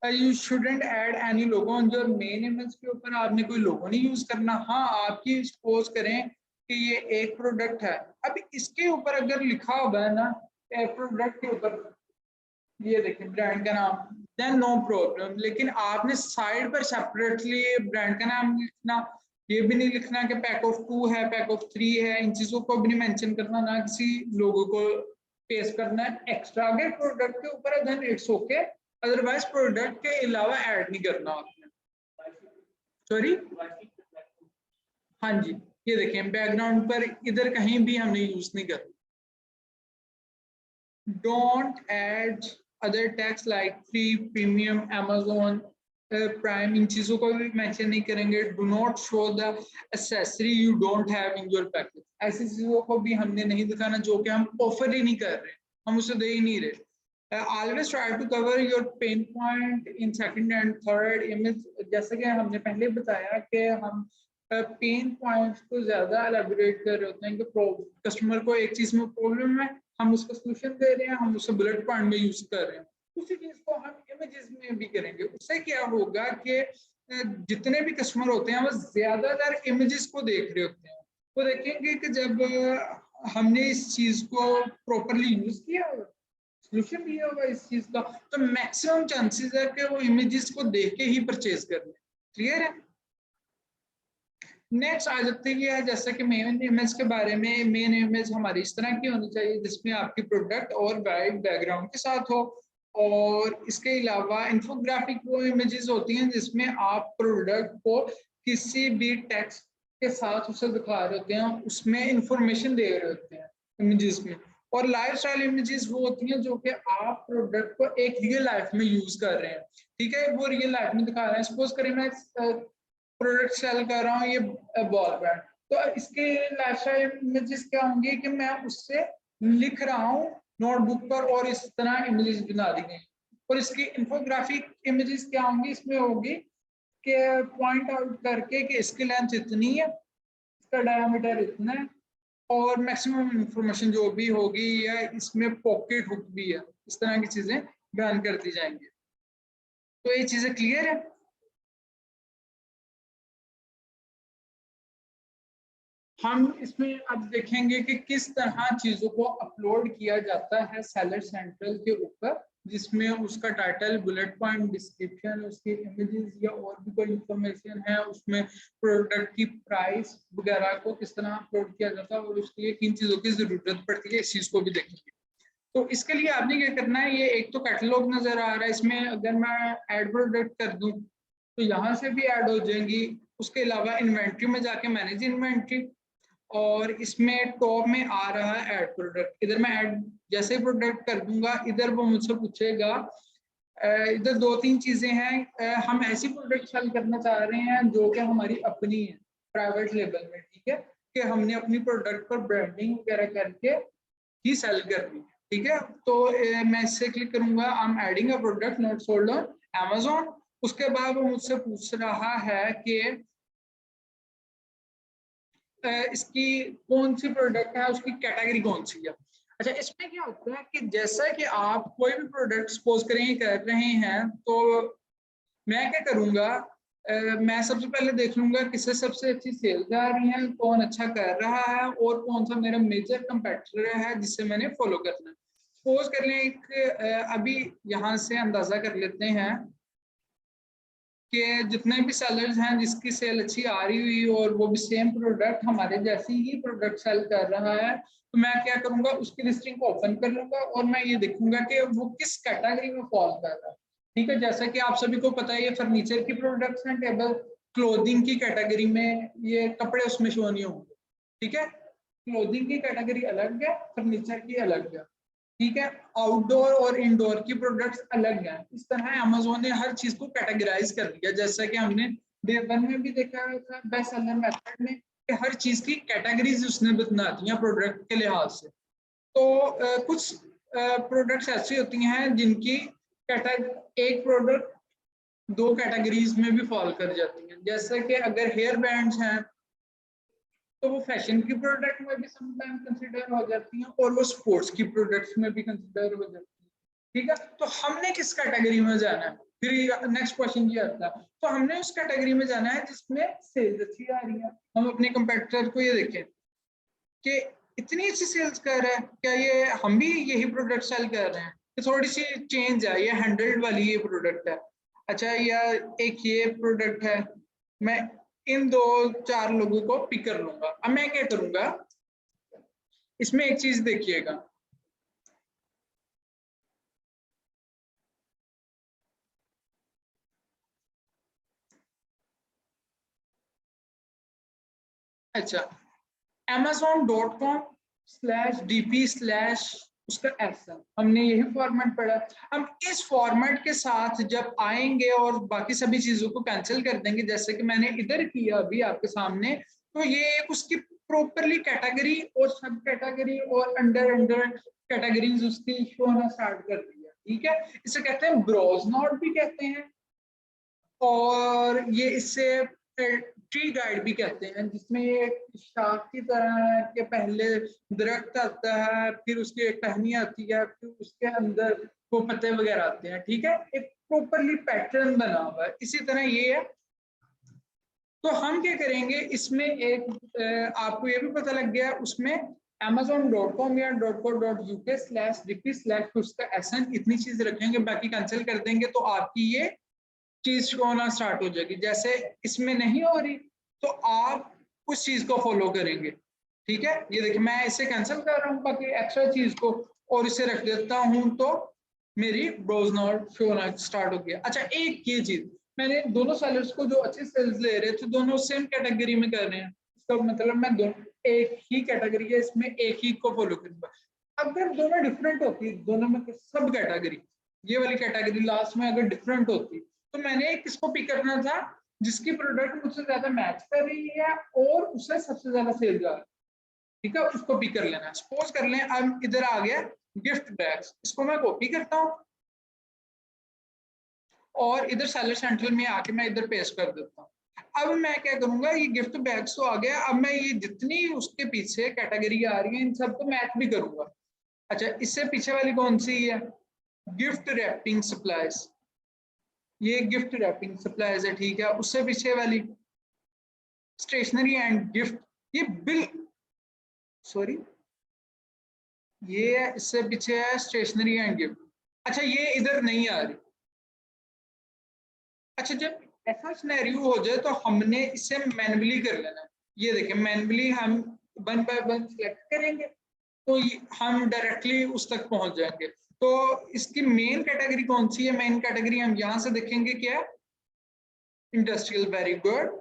You shouldn't add any logo on your main image के ऊपर आपने कोई लोगो नहीं यूज करना। हाँ, आपकी सपोज करें कि ये एक प्रोडक्ट है, अब इसके ऊपर अगर लिखा हुआ है ना प्रोडक्ट के ऊपर, ये देखें ब्रांड का नाम, देन नो प्रॉब्लम। लेकिन आपने साइड पर सेपरेटली ब्रांड का नाम लिखना, ये भी नहीं लिखना कि पैक ऑफ 2 है, पैक ऑफ 3 है, इन चीजों को भी नहीं मेंशन करना, ना किसी लोगों को पेस्ट करना है एक्स्ट्रा। अगर प्रोडक्ट के ऊपर है then it's okay, otherwise product के अलावा ऐड नहीं करना आपने। सॉरी, हाँ जी, ये देखें बैकग्राउंड पर इधर कहीं भी हमने यूज नहीं करना। Don't add other tags like free, premium, Amazon prime, इन चीजों को भी मेंशन नहीं करेंगे। Do not show the accessory you don't have in your package, ऐसी चीजों को भी हमने नहीं दिखाना जो कि हम ऑफर ही नहीं कर रहे, हम उसे दे ही नहीं रहे। Always try to cover your pain point in second and third image. जैसे कि हमने पहले बताया कि हम पेन पॉइंट्स को ज्यादा एलेबोरेट कर रहे होते हैं कि कस्टमर को एक चीज में प्रॉब्लम है, हम उसका सोल्यूशन दे रहे हैं, हम उसे बुलेट पॉइंट में यूज कर रहे हैं। उसी चीज को हम इमेजेस में भी करेंगे। उससे क्या होगा कि जितने भी कस्टमर होते हैं वो ज्यादातर इमेजेस को देख रहे होते हैं, वो देखेंगे कि जब हमने इस चीज को प्रॉपरली यूज किया होगा, सोल्यूशन दिया होगा इस चीज का, तो मैक्सिमम चांसेस है कि वो इमेजेस को देख के ही परचेज कर लें। क्लियर है। नेक्स्ट आ जाते हैं जैसे कि मेन इमेज के बारे में। मेन इमेज हमारी इस तरह की होनी चाहिए जिसमें आपकी प्रोडक्ट और वाइट बैकग्राउंड के साथ हो, और इसके अलावा इन्फोग्राफिक वो इमेजेस होती हैं जिसमें आप प्रोडक्ट को किसी भी टेक्स्ट के साथ उसे दिखा रहे होते हैं, उसमें इंफॉर्मेशन दे रहे होते हैं इमेजेस में। और लाइफ स्टाइल इमेजेस वो होती हैं जो कि आप प्रोडक्ट को एक रियल लाइफ में यूज कर रहे हैं, ठीक है, वो रियल लाइफ में दिखा रहे हैं। सपोज करें मैं प्रोडक्ट सेल कर रहा हूँ ये बॉल पैड, तो इसके लाइफस्टाइल इमेजेस क्या होंगे कि मैं उससे लिख रहा हूँ नोटबुक पर और इस तरह इमेजेस बना दी गई। और इसकी इंफोग्राफिक इमेजेस क्या होंगी, इसमें होगी कि पॉइंट आउट करके कि इसकी लेंथ इतनी है, इसका डायमीटर इतना है, और मैक्सिमम इंफॉर्मेशन जो भी होगी, या इसमें पॉकेट हुक भी है, इस तरह की चीजें बयान कर दी जाएंगी। तो ये चीजें क्लियर है। हम इसमें अब देखेंगे कि किस तरह चीजों को अपलोड किया जाता है सेलर सेंट्रल के ऊपर, जिसमें उसका टाइटल, बुलेट पॉइंट, डिस्क्रिप्शन, उसकी इमेजेस या और भी कोई इंफॉर्मेशन है, उसमें प्रोडक्ट की प्राइस वगैरह को किस तरह अपलोड किया जाता है, और उसके लिए किन चीजों की जरूरत पड़ती है, इस चीज को भी देखेंगे। तो इसके लिए आपने क्या करना है, ये एक तो कैटलॉग नजर आ रहा है, इसमें अगर मैं ऐड प्रोडक्ट कर दूं तो यहाँ से भी ऐड हो जाएंगी। उसके अलावा इन्वेंट्री में जाके मैनेज इन्वेंट्री, और इसमें टॉप में आ रहा है ऐड प्रोडक्ट। इधर मैं ऐड जैसे प्रोडक्ट कर दूंगा, इधर वो मुझसे पूछेगा, इधर 2-3 चीजें हैं। हम ऐसी प्रोडक्ट सेल करना चाह रहे हैं जो कि हमारी अपनी है, प्राइवेट लेबल में, ठीक है, कि हमने अपनी प्रोडक्ट पर ब्रांडिंग वगैरह करके ही सेल करनी है, ठीक है। तो मैं इससे क्लिक करूंगा, I am adding a product not sold on Amazon। उसके बाद वो मुझसे पूछ रहा है कि इसकी कौन सी प्रोडक्ट है, उसकी कैटेगरी कौन सी है। अच्छा, इसमें क्या होता है कि जैसा कि आप कोई भी प्रोडक्ट सपोज करें कर रहे हैं, तो मैं क्या करूंगा, मैं सबसे पहले देख लूंगा किससे सबसे अच्छी सेल जा रही है, कौन अच्छा कर रहा है, और कौन सा मेरा मेजर कंपेटिटर है जिससे मैंने फॉलो करना है। सपोज कर लें एक अभी यहाँ से अंदाजा कर लेते हैं कि जितने भी सेलर्स हैं जिसकी सेल अच्छी आ रही हुई और वो भी सेम प्रोडक्ट हमारे जैसी ही प्रोडक्ट सेल कर रहा है, तो मैं क्या करूंगा, उसकी लिस्टिंग को ओपन कर लूंगा और मैं ये देखूंगा कि वो किस कैटेगरी में फॉल कर रहा है। ठीक है, जैसा कि आप सभी को पता है ये फर्नीचर की प्रोडक्ट्स हैं, टेबल क्लोथिंग की कैटेगरी में ये कपड़े उसमें शो नहीं होंगे, ठीक है। क्लोथिंग की कैटेगरी अलग है, फर्नीचर की अलग है, ठीक है। आउटडोर और इंडोर की प्रोडक्ट्स अलग हैं। इस तरह अमेज़न ने हर चीज को कैटेगराइज कर दिया, जैसा कि हमने डे 1 में भी देखा था बेस्ट सेलर मेथड में कि हर चीज की कैटेगरीज उसने बना दी हैं प्रोडक्ट के लिहाज से। तो कुछ प्रोडक्ट्स ऐसी होती हैं जिनकी एक प्रोडक्ट 2 कैटेगरीज में भी फॉल कर जाती हैं। जैसे कि अगर हेयर बैंड्स हैं तो वो फैशन की प्रोडक्ट में भी समटाइम कंसिडर हो जाती हैं और वो स्पोर्ट्स की प्रोडक्ट्स में भी कंसिडर हो जाती हैं। ठीक है, तो हमने किस कैटेगरी में जाना है? फिर नेक्स्ट क्वेश्चन ये आता है, तो हमने उस कैटेगरी में जाना है जिसमें सेल्स अच्छी आ रही है। हम अपने कंपेटिटर को ये देखें कि इतनी अच्छी सेल्स कर रहा है, क्या ये हम भी यही प्रोडक्ट सेल कर रहे हैं? तो थोड़ी सी चेंज है, ये 100 वाली ये प्रोडक्ट है, अच्छा या एक ये प्रोडक्ट है, मैं इन 2-4 लोगों को पिक कर लूंगा। अब मैं क्या करूंगा, इसमें एक चीज देखिएगा, अच्छा amazon.com/dp/ उसका एसन, हमने यही फॉर्मेट पढ़ा। हम इस फॉर्मेट के साथ जब आएंगे और बाकी सभी चीजों को कैंसिल कर देंगे, जैसे कि मैंने इधर किया अभी आपके सामने, तो ये एक उसकी प्रॉपरली कैटेगरी और सब कैटेगरी और अंडर कैटेगरीज उसकी शो होना स्टार्ट कर दिया। ठीक है, इसे कहते हैं ब्राउज नोट भी कहते हैं, और ये इससे ट्री गाइड भी कहते हैं, जिसमें ये शाख की तरह है कि पहले दरख्त आता है, फिर उसकी एक टहनी आती है, फिर उसके अंदर वो पत्ते वगैरह आते हैं। ठीक है, एक प्रॉपरली पैटर्न बना हुआ है, इसी तरह ये है। तो हम क्या करेंगे इसमें, एक आपको ये भी पता लग गया उसमें amazon.com या .co.uk/dp/ उसका एसन, इतनी चीज रखेंगे, बाकी कैंसिल कर देंगे तो आपकी ये चीज होना स्टार्ट हो जाएगी। जैसे इसमें नहीं हो रही तो आप उस चीज को फॉलो करेंगे। ठीक है, ये देखिए मैं इसे कैंसिल कर रहा हूँ बाकी एक्स्ट्रा चीज को, और इसे रख देता हूँ, तो मेरी ब्राउज नोट शो होना स्टार्ट हो गया। अच्छा, एक ये चीज, मैंने दोनों सेलर्स को जो अच्छी सेल्स ले रहे थे दोनों सेम कैटेगरी में कर रहे हैं, इसका मतलब मैं दोनों एक ही कैटेगरी है इसमें एक ही को फॉलो करूंगा। अगर दोनों डिफरेंट होती, दोनों में सब कैटेगरी, ये वाली कैटेगरी लास्ट में अगर डिफरेंट होती, तो मैंने किसको पिक करना था, जिसकी प्रोडक्ट मुझसे ज्यादा मैच कर रही है और उससे सबसे ज्यादा सेल जा रहा है। ठीक है, उसको पिक कर लेना। सपोज कर लें अब इधर आ गया गिफ्ट बैग्स, इसको मैं कॉपी करता हूँ और इधर सेलर सेंट्रल में आके मैं इधर पेस्ट कर देता हूँ। अब मैं क्या करूंगा, ये गिफ्ट बैग्स तो आ गया, अब मैं ये जितनी उसके पीछे कैटेगरी आ रही है इन सबको मैच भी करूंगा। अच्छा, इससे पीछे वाली कौन सी है, गिफ्ट रैपिंग सप्लाईज, ये गिफ्ट रैपिंग सप्लाईज है। ठीक है, उससे पीछे वाली स्टेशनरी एंड गिफ्ट, ये बिल सॉरी ये इससे पीछे है स्टेशनरी एंड गिफ्ट। अच्छा, ये इधर नहीं आ रही। अच्छा, जब ऐसा सिनेरियो हो जाए तो हमने इसे मैन्युअली कर लेना है। ये देखिए मैन्युअली हम 1 बाय 1 सिलेक्ट करेंगे तो हम डायरेक्टली उस तक पहुंच जाएंगे। तो इसकी मेन कैटेगरी कौन सी है, मेन कैटेगरी हम यहां से देखेंगे क्या है, इंडस्ट्रियल, वेरी गुड।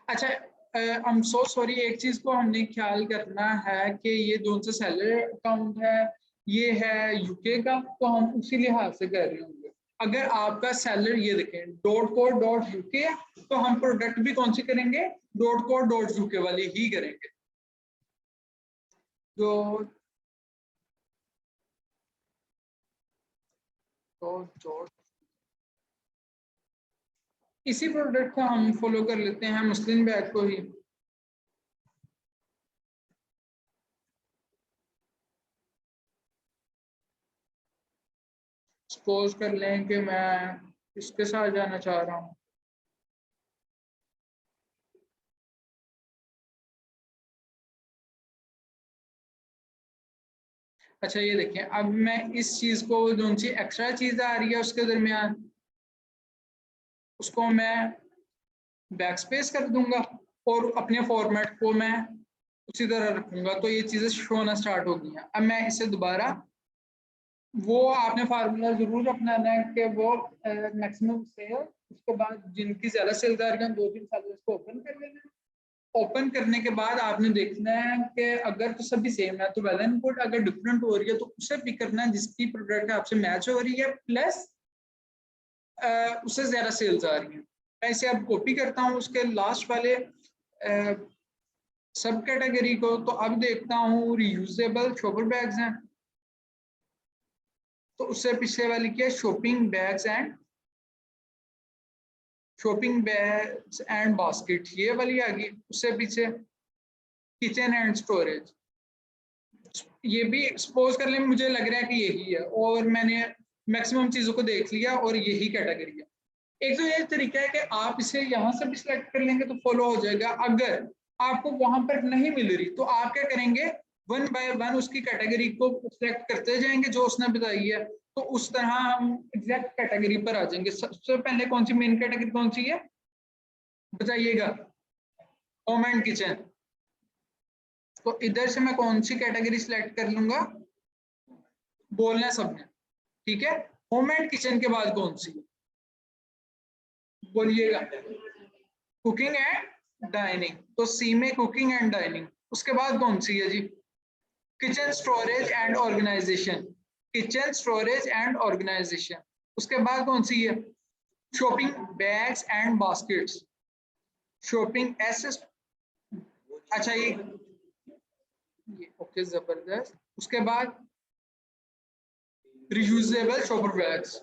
अच्छा, आई एम सो सॉरी, एक चीज को हमने ख्याल करना है कि ये जो उनसे सैलरी अकाउंट है ये है यूके का, तो हम उसी लिहाज से कर रहे होंगे। अगर आपका सैलर ये देखें .co.uk है तो हम प्रोडक्ट भी कौन सी करेंगे, .co.uk वाली ही करेंगे। तो इसी प्रोडक्ट को हम फॉलो कर लेते हैं, मुस्लिम बैग को ही। सपोज कर लें कि मैं इसके साथ जाना चाह रहा हूँ, अच्छा ये देखिए अब मैं इस चीज को जो सी एक्स्ट्रा चीज आ रही है उसके दरमियान उसको मैं बैक स्पेस कर दूंगा और अपने फॉर्मेट को मैं उसी तरह रखूंगा, तो ये चीजें शो होना स्टार्ट हो गई हैं। अब मैं इसे दोबारा, वो आपने फार्मूला जरूर अपनाना है कि वो मैक्सिमम सेल, उसके बाद जिनकी ज्यादा सेल आ रही है 2-3 साल इसको ओपन कर लेना है। ओपन करने के बाद आपने देखना है कि अगर तो सभी सेम है तो वेल एंड गुड, अगर डिफरेंट हो रही है तो उसे पिक करना है जिसकी प्रोडक्ट आपसे मैच हो रही है, प्लस उससे ज्यादा सेल्स आ रही हैं। मैं इसे अब कॉपी करता हूँ उसके लास्ट वाले सब कैटेगरी को, तो अब देखता हूँ रीयूजेबल शॉपर बैग्स हैं, तो उससे पिछले वाली क्या है, शॉपिंग बैग्स एंड बास्केट, ये वाली आ गई। उससे पीछे किचन एंड स्टोरेज, ये भी सपोज कर लें मुझे लग रहा है कि यही है, और मैंने मैक्सिमम चीजों को देख लिया और यही कैटेगरी है। एक तो ये तरीका है कि आप इसे यहाँ से भी सिलेक्ट कर लेंगे तो फॉलो हो जाएगा। अगर आपको वहां पर नहीं मिल रही तो आप क्या करेंगे, वन बाय वन उसकी कैटेगरी को सिलेक्ट करते जाएंगे जो उसने बताई है, तो उस तरह हम एग्जैक्ट कैटेगरी पर आ जाएंगे। सबसे पहले कौन सी मेन कैटेगरी कौन सी है बताइएगा, होम एंड किचन। तो इधर से मैं कौन सी कैटेगरी सिलेक्ट कर लूंगा, बोलना है सबने, ठीक है। होम एंड किचन के बाद कौन सी बोलिएगा, कुकिंग एंड डाइनिंग, तो सी में कुकिंग एंड डाइनिंग। उसके बाद कौन सी है जी, kitchen storage and organisation, kitchen storage and organisation. उसके बाद कौन सी है, shopping bags and baskets, shopping एसेस, अच्छा ये ओके जबरदस्त। उसके बाद रियूजेबल शॉपर बैग्स,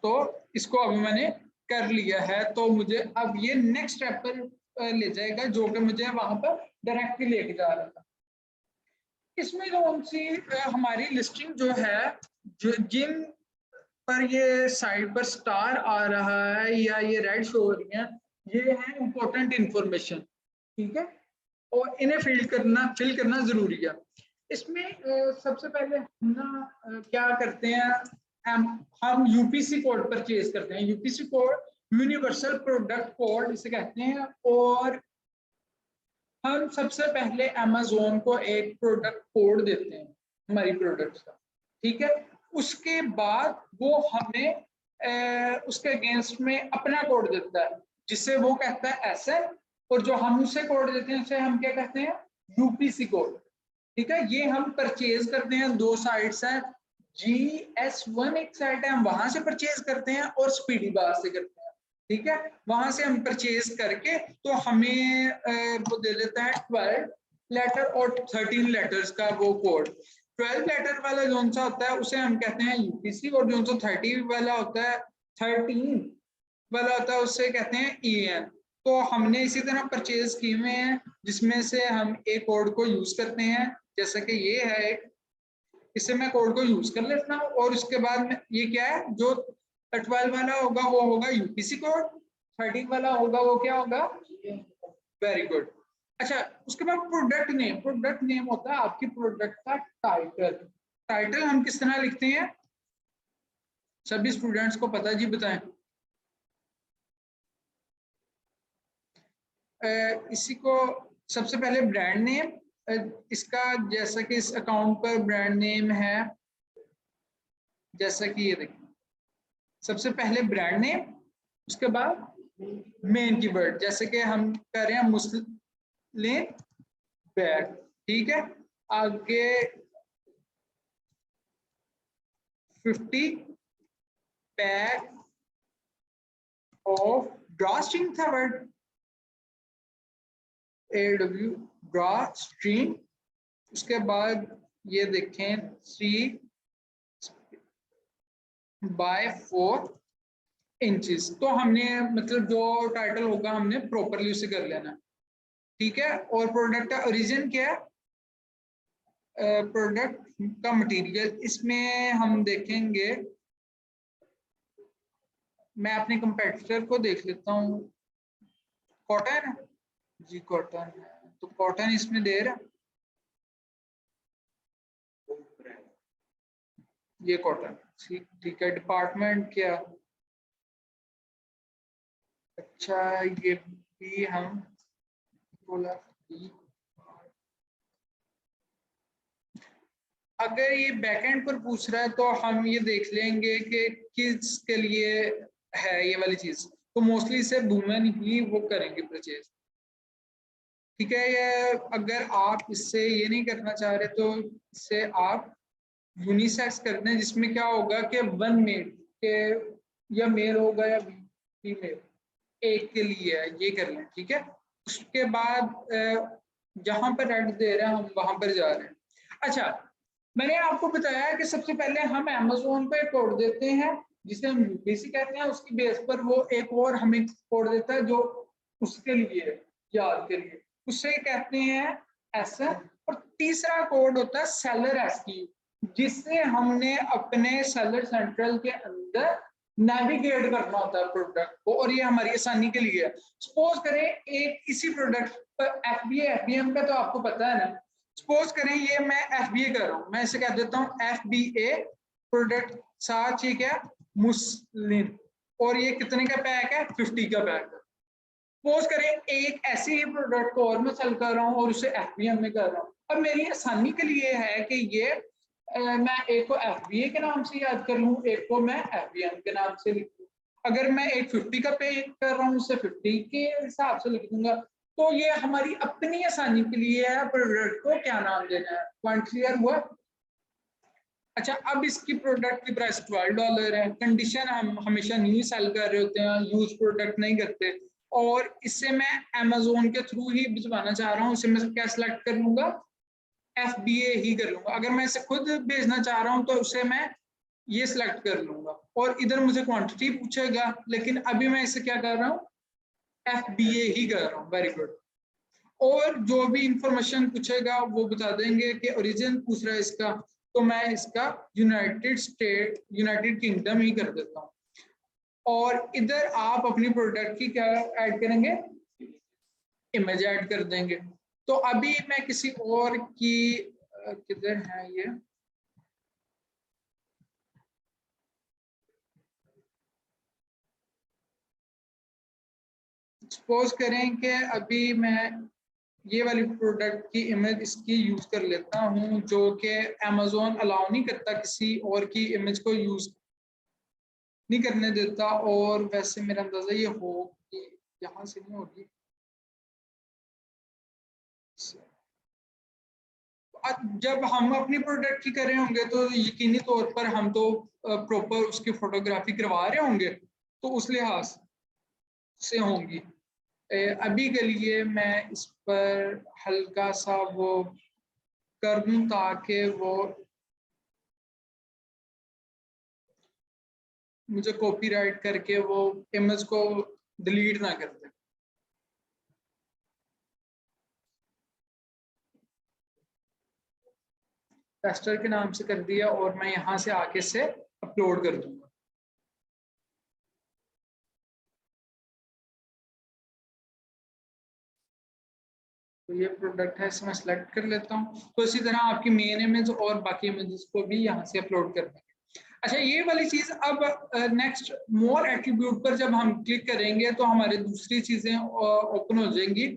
तो इसको अभी मैंने कर लिया है, तो मुझे अब ये नेक्स्ट स्टेप पर ले जाएगा जो कि मुझे वहां पर डायरेक्टली लेके जा रहा था। इसमें कौन सी हमारी लिस्टिंग जो है, जो जिन पर ये साइड पर स्टार आ रहा है या ये रेड शो हो रही है, ये है इंपॉर्टेंट इंफॉर्मेशन, ठीक है, और इन्हें फिल करना जरूरी है। इसमें सबसे पहले हम ना क्या करते हैं, हम यूपीसी कोड परचेज करते हैं। UPC code universal product code इसे कहते हैं, और हम सबसे पहले अमेज़न को एक प्रोडक्ट कोड देते हैं हमारी प्रोडक्ट्स का, ठीक है। उसके बाद वो हमें उसके अगेंस्ट में अपना कोड देता है जिससे वो कहता है ऐसे, और जो हम उसे कोड देते हैं उसे हम क्या कहते हैं, यूपीसी कोड, ठीक है। ये हम परचेज करते हैं, दो साइट्स हैं, GS1 एक साइट है, हम वहां से परचेज करते हैं, और स्पीडी बार से करते हैं, ठीक है। वहां से हम परचेज करके तो हमें वो दे देता है 12 लेटर और 13 लेटर्स का वो कोड। 12 लेटर वाला जो सा होता है उसे हम कहते हैं यूपीसी, और जो सा 30 वाला होता है, 13 वाला होता है उसे कहते हैं EN। तो हमने इसी तरह परचेज किए हुए हैं जिसमें से हम एक कोड को यूज करते हैं, जैसा कि ये है एक, इससे मैं कोड को यूज कर लेता हूँ, और उसके बाद में ये क्या है, जो 12 वाला होगा वो होगा यूपीसी कोड, 13 वाला होगा वो क्या होगा, वेरी गुड। अच्छा, उसके बाद प्रोडक्ट नेम, प्रोडक्ट नेम होता है आपकी प्रोडक्ट का टाइटल। टाइटल हम किस तरह लिखते हैं, सभी स्टूडेंट्स को पता है जी, बताएं। इसी को सबसे पहले ब्रांड नेम, इसका जैसा कि इस अकाउंट पर ब्रांड नेम है, जैसा कि ये देखिए, सबसे पहले ब्रांड नेम, उसके बाद मेन कीवर्ड, जैसे कि हम कर रहे हैं मुस्लिम बैग, ठीक है। आगे 50 बैग ऑफ ड्रॉस्ट्रिंग था वर्ड, AW ड्रॉस्ट्रिंग। उसके बाद ये देखें 3x4 इंचेस, तो हमने मतलब जो टाइटल होगा हमने प्रॉपरली उसे कर लेना, ठीक है। और प्रोडक्ट का ओरिजिन क्या है, प्रोडक्ट का मटेरियल, इसमें हम देखेंगे, मैं अपने कंपेटिटर को देख लेता हूँ, कॉटन जी, कॉटन, तो कॉटन इसमें दे रहा, ये कॉटन, ठीक है। डिपार्टमेंट क्या, अच्छा ये भी हम बोला, अगर ये बैकएंड पर पूछ रहा है तो हम ये देख लेंगे कि किसके लिए है ये वाली चीज, तो मोस्टली इसे वुमेन ही वो करेंगे परचेज, ठीक है। ये अगर आप इससे ये नहीं करना चाह रहे तो इससे आप यूनिसेक्स करते हैं, जिसमें क्या होगा कि वन मेड के या मेल होगा या फीमेल, एक के लिए है, ये कर लें, ठीक है। उसके बाद जहां पर रेड दे रहे हैं हम वहां पर जा रहे हैं। अच्छा, मैंने आपको बताया कि सबसे पहले हम अमेज़न पे कोड देते हैं जिसे हम यूपीसी कहते हैं, उसकी बेस पर वो एक और हमें कोड देता है जो उसके लिए याद के लिए, उसे कहते हैं एसएन। और तीसरा कोड होता है सेलर एसक्यू, जिससे हमने अपने सेलर सेंट्रल के अंदर नेविगेट करना होता है प्रोडक्ट को, और ये हमारी आसानी के लिए है। सपोज करें एक इसी प्रोडक्ट पर एफबीए, एफबीएम का तो आपको पता है ना। सपोज करें ये मैं एफबीए कर रहा हूं, मैं इसे कह देता हूं एफबीए प्रोडक्ट, साथ ही क्या मुस्लिम, और ये कितने का पैक है, 50 का पैक है। सपोज करें एक ऐसे ही प्रोडक्ट को और मैं सेल कर रहा हूँ और उसे एफबीएम में कर रहा हूँ। अब मेरी आसानी के लिए है कि ये मैं एक को एफबीए के नाम से याद कर लूँ, एक को मैं एफबीएम के नाम से लिख लूँ। अगर मैं एक 50 का पे कर रहा हूँ उसे 50 के हिसाब से लिख दूंगा। तो ये हमारी अपनी आसानी के लिए है प्रोडक्ट को क्या नाम देना है। पॉइंट क्लियर हुआ। अच्छा, अब इसकी प्रोडक्ट की प्राइस $12 है। कंडीशन हम हमेशा न्यू सेल कर रहे होते हैं, यूज प्रोडक्ट नहीं करते, और इससे मैं अमेज़न के थ्रू ही भिजवाना चाह रहा हूँ, इसे मैं क्या सिलेक्ट कर लूंगा, एफबीए ही कर लूंगा। अगर मैं इसे खुद भेजना चाह रहा हूँ तो उसे मैं ये सिलेक्ट कर लूंगा, और इधर मुझे क्वांटिटी पूछेगा, लेकिन अभी मैं इसे क्या कर रहा हूँ, एफबीए ही कर रहा हूँ। Very good. और जो भी इंफॉर्मेशन पूछेगा वो बता देंगे कि ओरिजिन पूछ रहा है इसका, तो मैं इसका यूनाइटेड स्टेट, यूनाइटेड किंगडम ही कर देता हूँ। और इधर आप अपनी प्रोडक्ट की क्या ऐड करेंगे, इमेज ऐड कर देंगे। तो अभी मैं किसी और की किधर है ये, सपोज करें कि अभी मैं ये वाली प्रोडक्ट की इमेज इसकी यूज कर लेता हूं, जो कि अमेज़न अलाउ नहीं करता किसी और की इमेज को यूज नहीं करने देता। और वैसे मेरा अंदाजा ये हो कि यहाँ से नहीं होगी। जब हम अपनी प्रोडक्ट की कर रहे होंगे तो यकीनी तौर पर हम तो प्रॉपर उसकी फोटोग्राफी करवा रहे होंगे, तो उस लिहाज से होंगी। अभी के लिए मैं इस पर हल्का सा वो कर दूं ताकि वो मुझे कॉपीराइट करके वो इमेज को डिलीट ना कर दे। टेस्टर के नाम से कर दिया, और मैं यहाँ से आके से अपलोड कर दूंगा। तो ये प्रोडक्ट है, इसे मैं सिलेक्ट कर लेता हूँ। तो इसी तरह आपकी मेन इमेज और बाकी इमेजेस को भी यहाँ से अपलोड कर देंगे। अच्छा, ये वाली चीज अब नेक्स्ट मोर एट्रीब्यूट पर जब हम क्लिक करेंगे तो हमारे दूसरी चीजें ओपन हो जाएंगी।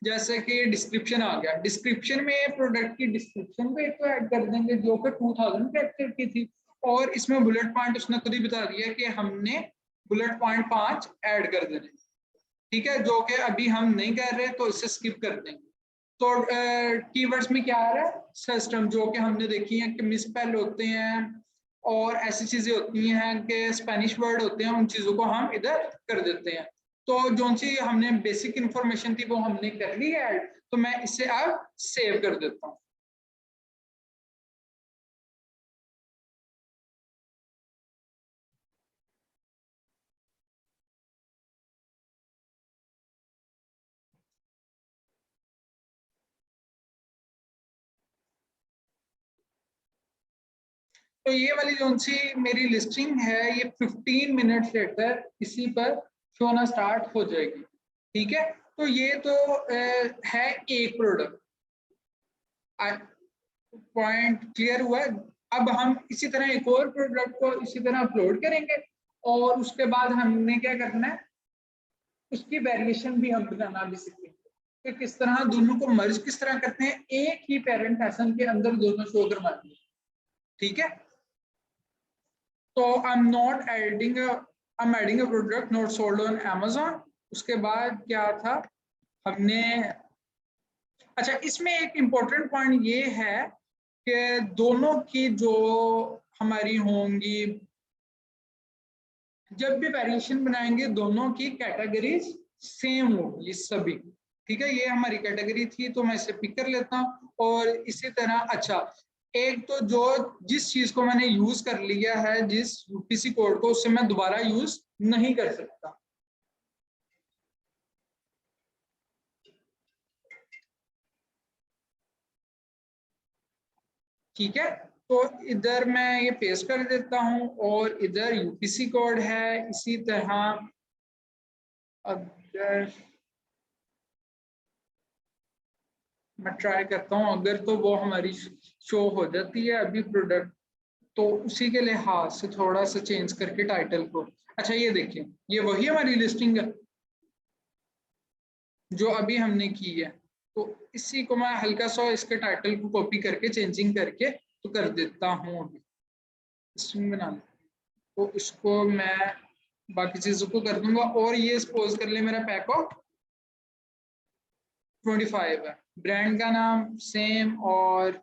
जैसे कि डिस्क्रिप्शन आ गया, डिस्क्रिप्शन में प्रोडक्ट की डिस्क्रिप्शन को एक तो ऐड कर देंगे जो कि 2000 कैरेक्टर की थी, और इसमें बुलेट पॉइंट उसने खुद ही बता दिया कि हमने बुलेट पॉइंट 5 ऐड कर देने, ठीक है, जो कि अभी हम नहीं कर रहे तो इसे स्किप कर देंगे। तो कीवर्ड्स में क्या आ रहा है, सिस्टम, जो कि हमने देखी है कि मिसस्पेल होते हैं और ऐसी चीजें होती हैं कि स्पेनिश वर्ड होते हैं, उन चीजों को हम इधर कर देते हैं। तो जो सी हमने बेसिक इंफॉर्मेशन थी वो हमने कर ली है ऐड, तो मैं इसे अब सेव कर देता हूँ। तो ये वाली जो सी मेरी लिस्टिंग है ये 15 मिनट लेटर इसी पर शो होना स्टार्ट हो जाएगी, ठीक है। तो ये तो है एक प्रोडक्ट, पॉइंट क्लियर हुआ। अब हम इसी तरह एक और प्रोडक्ट को इसी तरह अपलोड करेंगे, और उसके बाद हमने क्या करना है, उसकी वेरिएशन भी हम बनाना भी सीखेंगे कि किस तरह दोनों को मर्ज किस तरह करते हैं, एक ही पेरेंट फैशन के अंदर दोनों शो करवाएंगे, ठीक है। तो I am not adding I am adding a product not sold on Amazon। उसके बाद क्या था हमने, अच्छा इसमें एक इम्पोर्टेंट पॉइंट ये है कि दोनों की जो हमारी होंगी जब भी वेरिएशन बनाएंगे दोनों की कैटेगरीज सेम होगी सभी। ठीक है, ये हमारी कैटेगरी थी तो मैं इसे पिक कर लेता हूँ। और इसी तरह अच्छा, एक तो जो जिस चीज को मैंने यूज कर लिया है, जिस यूपीसी कोड को, उससे मैं दोबारा यूज नहीं कर सकता। ठीक है, तो इधर मैं ये पेस्ट कर देता हूं और इधर यूपीसी कोड है। इसी तरह अगर मैं ट्राई करता हूं, अगर तो वो हमारी शो हो जाती है अभी प्रोडक्ट, तो उसी के लिहाज से थोड़ा सा चेंज करके टाइटल को। अच्छा ये देखिए, ये वही हमारी लिस्टिंग है जो अभी हमने की है। तो इसी को मैं हल्का सा इसके टाइटल को कॉपी करके चेंजिंग करके तो कर देता हूँ। अभी लिस्टिंग बना, तो इसको मैं बाकी चीजों को कर दूंगा। और ये सपोज कर ले मेरा पैक ऑफ 25 है, ब्रांड का नाम सेम, और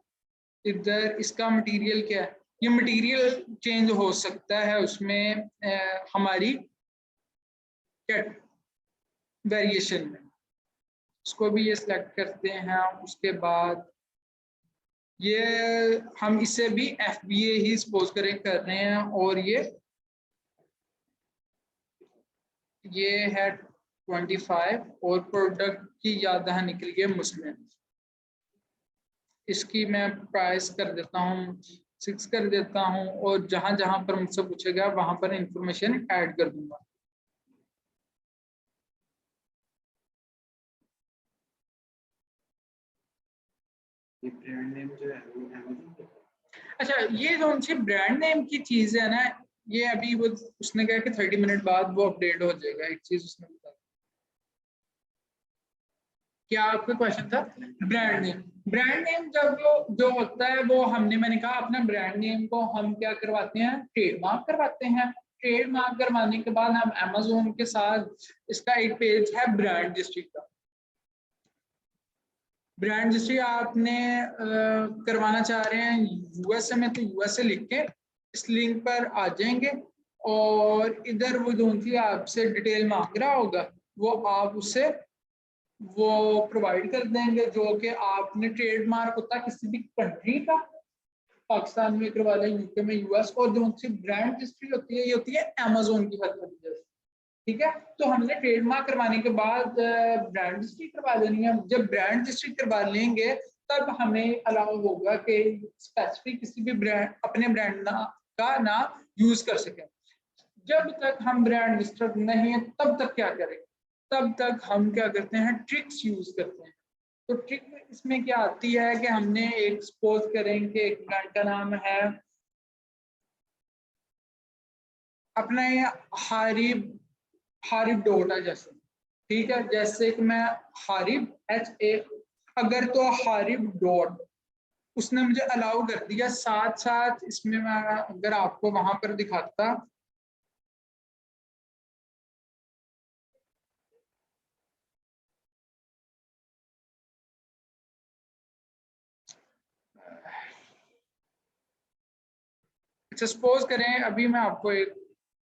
इधर इसका मटेरियल क्या है, ये मटेरियल चेंज हो सकता है उसमें हमारी वेरिएशन में। इसको भी ये सिलेक्ट करते हैं। उसके बाद ये हम इसे भी FBA ही सपोज करें कर रहे हैं, और ये है 25 और प्रोडक्ट की याद निकल गई मुस्लिम। इसकी मैं प्राइस कर देता हूँ 6 कर देता हूँ, और जहां जहां पर मुझसे पूछेगा वहां पर इंफॉर्मेशन ऐड कर दूंगा। ये ब्रांड नेम जो है वो Amazon। अच्छा, ये जो उनकी ब्रांड नेम की चीज है ना, ये अभी वो उसने कहा कि 30 मिनट बाद वो अपडेट हो जाएगा। एक चीज उसने बताया, क्या आपका क्वेश्चन था? ब्रांड नेम, ब्रांड नेम जब वो जो होता है वो मैंने कहा अपना ब्रांड नेम को हम क्या करवाते हैं, ट्रेडमार्क करवाते हैं। ट्रेडमार्क करवाने के बाद हम Amazon के साथ, इसका एक पेज है ब्रांड रजिस्ट्री का। ब्रांड रजिस्ट्री आपने करवाना चाह रहे हैं USA में, तो USA लिख के इस लिंक पर आ जाएंगे, और इधर वो जो उनकी आपसे डिटेल मांग रहा होगा वो आप उससे वो प्रोवाइड कर देंगे, जो कि आपने ट्रेडमार्क होता है किसी भी कंट्री का, पाकिस्तान में करवा लें, यूके में, US। और जो उनकी ब्रांड रजिस्ट्री होती है ये होती है Amazon की हर तरीके से। ठीक है, तो हमने ट्रेडमार्क करवाने के बाद ब्रांड रजिस्ट्री करवा लेनी है। जब ब्रांड रजिस्ट्री करवा लेंगे तब हमें अलाउ होगा कि स्पेसिफिक किसी भी ब्रांड अपने ब्रांड का नाम यूज कर सकें। जब तक हम ब्रांड रजिस्टर्ड नहीं है तब तक क्या करें, तब तक हम क्या करते हैं, ट्रिक्स यूज करते हैं। तो ट्रिक इसमें क्या आती है कि हमने एक सपोज करेंगे एक ब्रांड का नाम है अपना ये हारिब, हारिब डोट है जैसे। ठीक है, जैसे कि मैं हारिब HA, अगर तो हारिब डॉट उसने मुझे अलाउ कर दिया, साथ साथ इसमें मैं अगर आपको वहां पर दिखाता, अच्छा सपोज करें अभी मैं आपको एक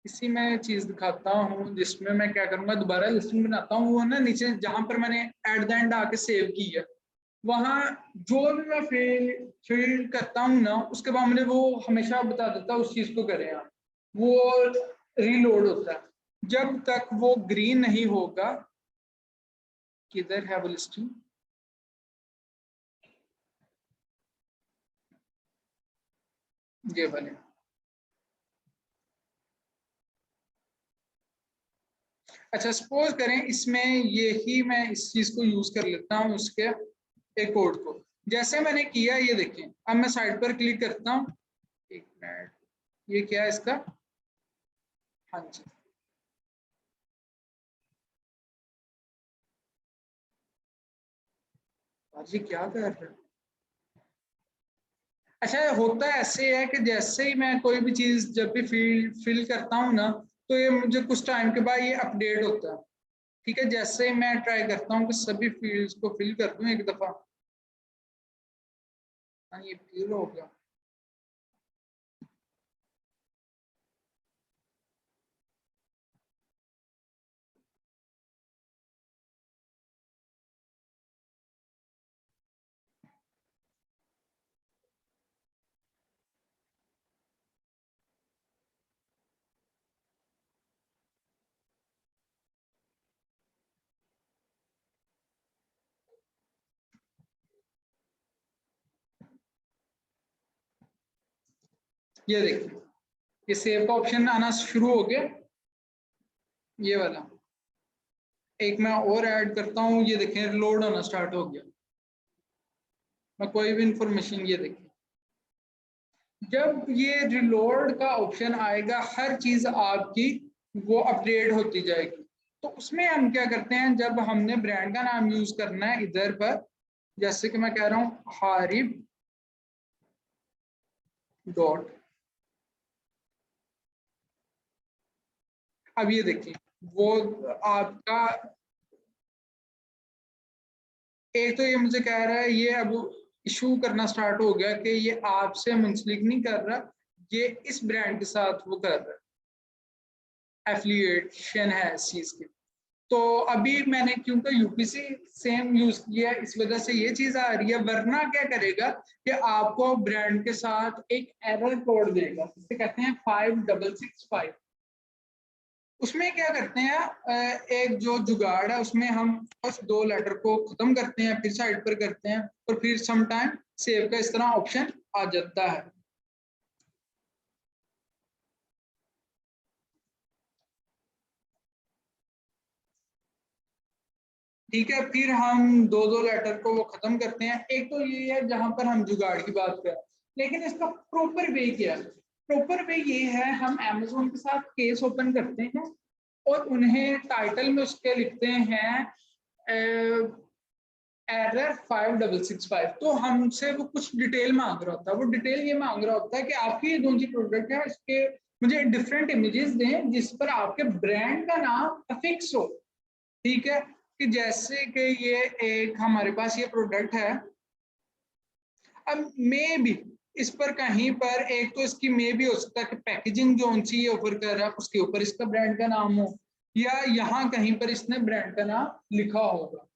इसी में चीज दिखाता हूँ जिसमें मैं क्या करूंगा, दोबारा लिस्टिंग बनाता हूँ। वो ना नीचे जहां पर मैंने एट द एंड आके सेव की है, वहां जो भी मैं फील करता हूँ ना, उसके बाद मुझे वो हमेशा बता देता है उस चीज को करें आप। वो रीलोड होता है जब तक वो ग्रीन नहीं होगा। किधर है वो लिस्टिंग, ये वाले। अच्छा सपोज करें इसमें यही मैं इस चीज को यूज कर लेता हूँ उसके एक कोड को, जैसे मैंने किया ये देखें। अब मैं साइड पर क्लिक करता हूँ, एक मिनट, ये क्या है इसका, हाँ जी, आज ये क्या कर रहा है। अच्छा होता है ऐसे है कि जैसे ही मैं कोई भी चीज जब भी फिल करता हूँ ना, तो ये मुझे कुछ टाइम के बाद ये अपडेट होता है। ठीक है, जैसे ही मैं ट्राई करता हूँ कि सभी फील्ड्स को फिल कर दूं एक दफा, हाँ ये फिल हो गया। ये देखिए ये सेव का ऑप्शन आना शुरू हो गया, ये वाला। एक मैं और ऐड करता हूँ, ये देखें लोड होना स्टार्ट हो गया। मैं कोई भी इंफॉर्मेशन, ये देखें जब ये रिलोड का ऑप्शन आएगा हर चीज आपकी वो अपडेट होती जाएगी। तो उसमें हम क्या करते हैं, जब हमने ब्रांड का नाम यूज करना है इधर पर, जैसे कि मैं कह रहा हूं हारिब डॉट, अब ये देखिए वो आपका एक तो ये मुझे कह रहा है ये अब इशू करना स्टार्ट हो गया कि ये आपसे मुंसलिक नहीं कर रहा, ये इस ब्रांड के साथ वो कर रहा है, एफिलिएशन है इस चीज की। तो अभी मैंने क्योंकि यूपीसी सेम यूज किया इस वजह से ये चीज आ रही है, वरना क्या करेगा कि आपको ब्रांड के साथ एक एरर कोड देगा, इसे कहते हैं 5665। उसमें क्या करते हैं, एक जो जुगाड़ है उसमें हम फर्स्ट 2 लेटर को खत्म करते हैं, फिर साइड पर करते हैं, और फिर सम टाइम सेव का इस तरह ऑप्शन आ जाता है। ठीक है, फिर हम 2 लेटर को वो खत्म करते हैं। एक तो ये है जहां पर हम जुगाड़ की बात करें, लेकिन इसका प्रॉपर वे क्या है? प्रॉपर वे ये है, हम Amazon के साथ केस ओपन करते हैं और उन्हें टाइटल में उसके लिखते हैं एरर 5665। तो हमसे वो कुछ डिटेल मांग रहा होता है। वो डिटेल ये मांग रहा होता है कि आपकी ये जो सी प्रोडक्ट है इसके मुझे डिफरेंट इमेजेस दें जिस पर आपके ब्रांड का नाम अफिक्स हो। ठीक है, कि जैसे कि ये एक हमारे पास ये प्रोडक्ट है, अब मे भी इस पर कहीं पर एक तो इसकी मे भी हो सकता है कि पैकेजिंग जो सी ऑफर कर रहा है उसके ऊपर इसका ब्रांड का नाम हो, या यहाँ कहीं पर इसने ब्रांड का नाम लिखा होगा।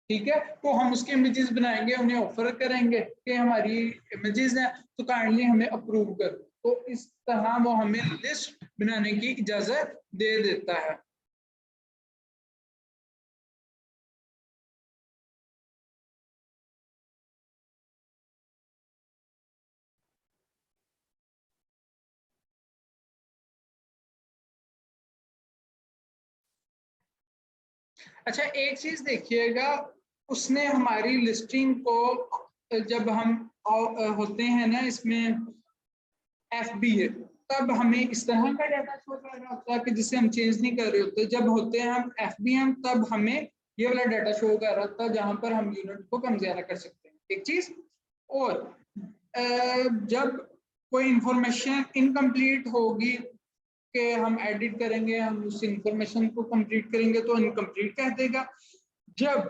ठीक है, तो हम उसके इमेजेस बनाएंगे, उन्हें ऑफर करेंगे कि हमारी इमेजेस हैं तो काइंडली हमें अप्रूव कर। तो इस तरह वो हमें लिस्ट बनाने की इजाजत दे देता है। अच्छा एक चीज देखिएगा, उसने हमारी लिस्टिंग को जब हम होते हैं ना इसमें FB है, तब हमें इस तरह का डाटा शो कर रहा होता है कि जिसे हम चेंज नहीं कर रहे होते। जब होते हैं हम FBM तब हमें ये वाला डाटा शो कर रहा था जहां पर हम यूनिट को कम ज्यादा कर सकते हैं, एक चीज। और जब कोई इंफॉर्मेशन इनकम्प्लीट होगी कि हम एडिट करेंगे, हम उस इंफॉर्मेशन को कंप्लीट करेंगे तो इनकम्प्लीट कह देगा। जब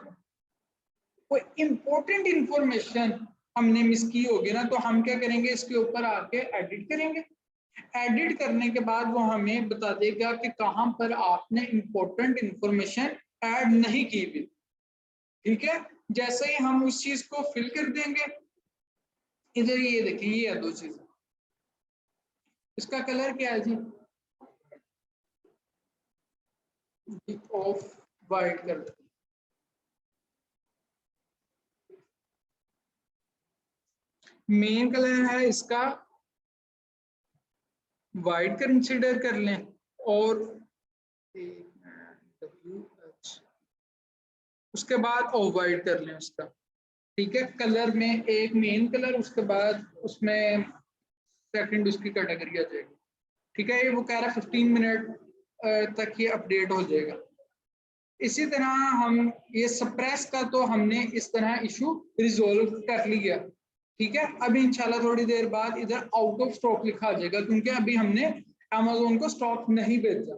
कोई इंपॉर्टेंट इंफॉर्मेशन हमने मिस की होगी ना, तो हम क्या करेंगे, इसके ऊपर आके एडिट करेंगे। एडिट करने के बाद वो हमें बता देगा कि कहां पर आपने इंपॉर्टेंट इंफॉर्मेशन ऐड नहीं की हुई। ठीक है, जैसे ही हम उस चीज को फिल कर देंगे, इधर ये देखिए ये है 2 चीजें। इसका कलर क्या है जी? Off white colour. Main colour है इसका वाइट कंसिडर कर लें, और उसके बाद ऑफ वाइट कर लें उसका। ठीक है, कलर में एक मेन कलर, उसके बाद उसमें सेकंड उसकी कैटेगरी आ जाएगी। ठीक है, ये वो कह रहा है 15 मिनट तक ये अपडेट हो जाएगा। इसी तरह हम ये सप्रेस का तो हमने इस तरह इशू रिजोल्व कर लिया। ठीक है, अभी इंशाल्लाह थोड़ी देर बाद इधर आउट ऑफ स्टॉक लिखा आ जाएगा क्योंकि अभी हमने अमेज़न को स्टॉक नहीं भेजा।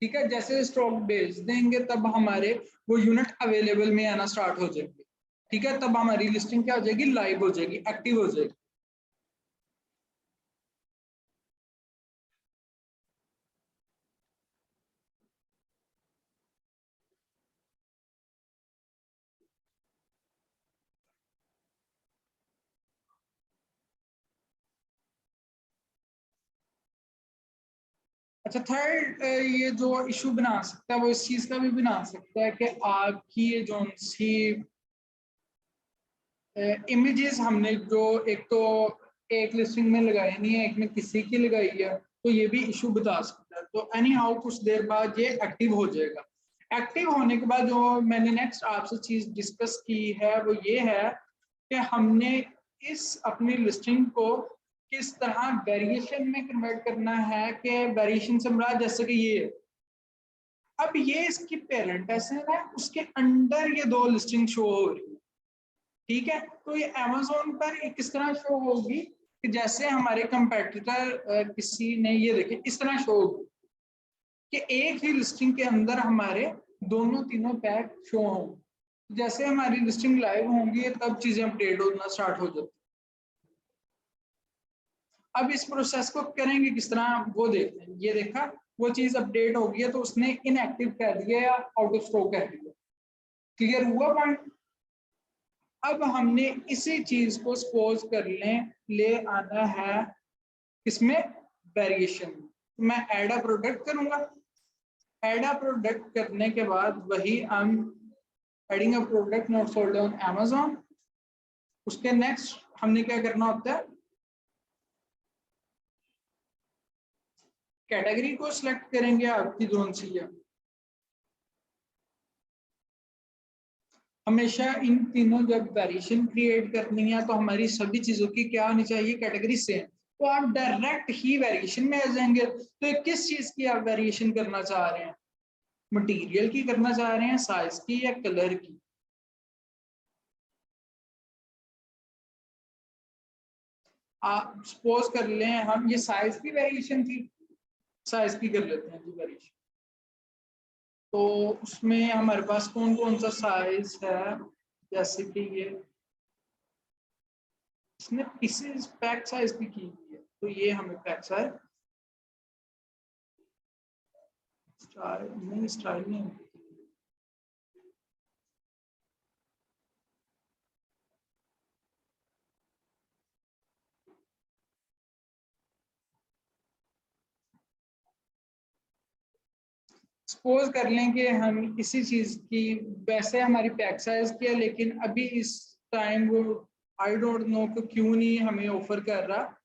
ठीक है, जैसे स्टॉक भेज देंगे तब हमारे वो यूनिट अवेलेबल में आना स्टार्ट हो जाएंगे। ठीक है, तब हमारी लिस्टिंग क्या हो जाएगी, लाइव हो जाएगी, एक्टिव हो जाएगी। अच्छा थर्ड ये जो इशू बना सकता है वो इस चीज का भी बना सकता है कि आपकी ये जो सी इमेजेस हमने जो एक तो एक लिस्टिंग में लगाई नहीं है, एक में किसी की लगाई है, तो ये भी इशू बता सकता है। तो एनी हाउ कुछ देर बाद ये एक्टिव हो जाएगा। एक्टिव होने के बाद जो मैंने नेक्स्ट आपसे चीज डिस्कस की है वो ये है कि हमने इस अपनी लिस्टिंग को किस तरह वेरिएशन में कन्वर्ट करना है। कि वेरिएशन से मुराद जैसे कि ये, अब ये इसकी पेरेंट एसेट है, उसके अंडर ये दो लिस्टिंग शो हो रही है, ठीक है। तो ये अमेज़न पर किस तरह शो होगी कि जैसे हमारे कंपेटिटर किसी ने, ये देखिए इस तरह शो होगी कि एक ही लिस्टिंग के अंदर हमारे दोनों तीनों पैक शो होंगे। जैसे हमारी लिस्टिंग लाइव होंगी तब चीजें अपडेट होना स्टार्ट हो जाती। अब इस प्रोसेस को करेंगे किस तरह वो देखते हैं। ये देखा वो चीज अपडेट हो गई है तो उसने इनएक्टिव कर दिया या आउट ऑफ स्टॉक कर दिया। क्लियर हुआ पॉइंट। अब हमने इसी चीज को सपोज कर लें ले आना है इसमें वेरिएशन। मैं ऐड अ प्रोडक्ट करूंगा। ऐड अ प्रोडक्ट करने के बाद वही हम adding a product not sold on Amazon। उसके नेक्स्ट हमने क्या करना होता है, कैटेगरी को सिलेक्ट करेंगे आपकी जोन सी है। हमेशा इन तीनों जब वेरिएशन क्रिएट करनी है तो हमारी सभी चीजों की क्या होनी चाहिए, कैटेगरी सेम। तो आप डायरेक्ट ही वेरिएशन में आ जाएंगे। तो ये किस चीज की आप वेरिएशन करना चाह रहे हैं, मटेरियल की करना चाह रहे हैं, साइज की या कलर की। आप सपोज कर लें हम ये साइज की वेरिएशन थी, साइज की कर लेते हैं जी वेरिएशन। तो उसमें हमारे पास कौन कौन सा साइज है, जैसे कि ये इसने पीसेस पैक साइज भी की हुई है। तो ये हमें पैक साइज स्टाइल नहीं सपोज कर लें कि हम इसी चीज की, वैसे हमारी पैक साइज की है लेकिन अभी इस टाइम वो आई डोंट नो कि क्यों नहीं हमें ऑफर कर रहा,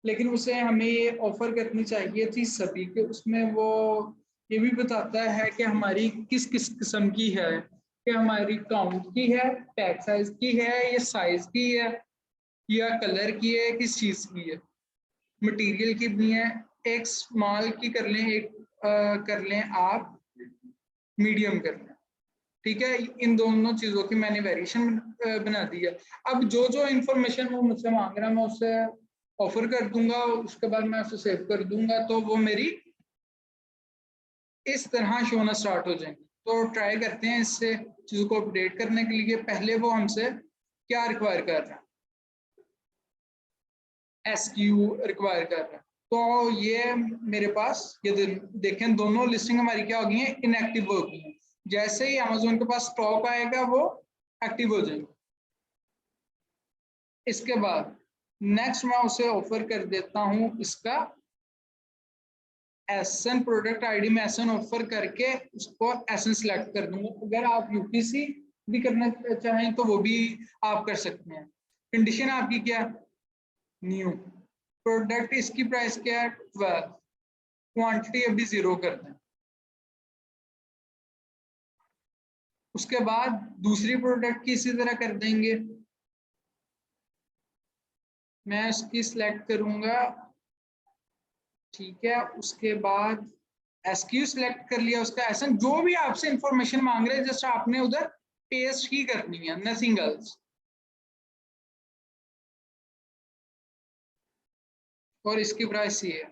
लेकिन उसे हमें ये ऑफर करनी चाहिए थी सभी के। उसमें वो ये भी बताता है कि हमारी किस किस किस्म की है, कि हमारी काउंट की है, पैक साइज की है, या साइज की है, या कलर की है, किस चीज की है, मटेरियल की भी है। एक स्मॉल की कर लें, एक कर लें आप मीडियम कर लें, ठीक है। इन दोनों चीजों की मैंने वेरिएशन बना दी है। अब जो जो इन्फॉर्मेशन वो मुझसे मांग रहा है मैं उससे ऑफर कर दूंगा, उसके बाद मैं उसे सेव कर दूंगा तो वो मेरी इस तरह शो होना स्टार्ट हो जाएंगे। तो ट्राई करते हैं इससे चीजों को अपडेट करने के लिए। पहले वो हमसे क्या रिक्वायर कर रहा है, SKU रिक्वायर कर रहा है। तो ये मेरे पास ये देखें दोनों लिस्टिंग हमारी क्या हो गई है, इनएक्टिव हो गई है। जैसे ही Amazon के पास स्टॉक आएगा वो एक्टिव हो जाएंगे। इसके बाद नेक्स्ट मैं उसे ऑफर कर देता हूं इसका SN प्रोडक्ट आईडी में SN ऑफर करके उसको SN सिलेक्ट कर दूंगा। अगर आप UPC भी करना चाहें तो वो भी आप कर सकते हैं। कंडीशन आपकी क्या, न्यू प्रोडक्ट, इसकी प्राइस क्या है 12, क्वांटिटी अभी 0 कर दें। उसके बाद दूसरी प्रोडक्ट की इसी तरह कर देंगे। मैं इसकी सिलेक्ट करूंगा, ठीक है। उसके बाद SKU सिलेक्ट कर लिया, उसका SN जो भी आपसे इंफॉर्मेशन मांग रहे हैं जस्ट आपने उधर पेस्ट ही करनी है, नथिंग एल्स। और इसकी प्राइस ये है,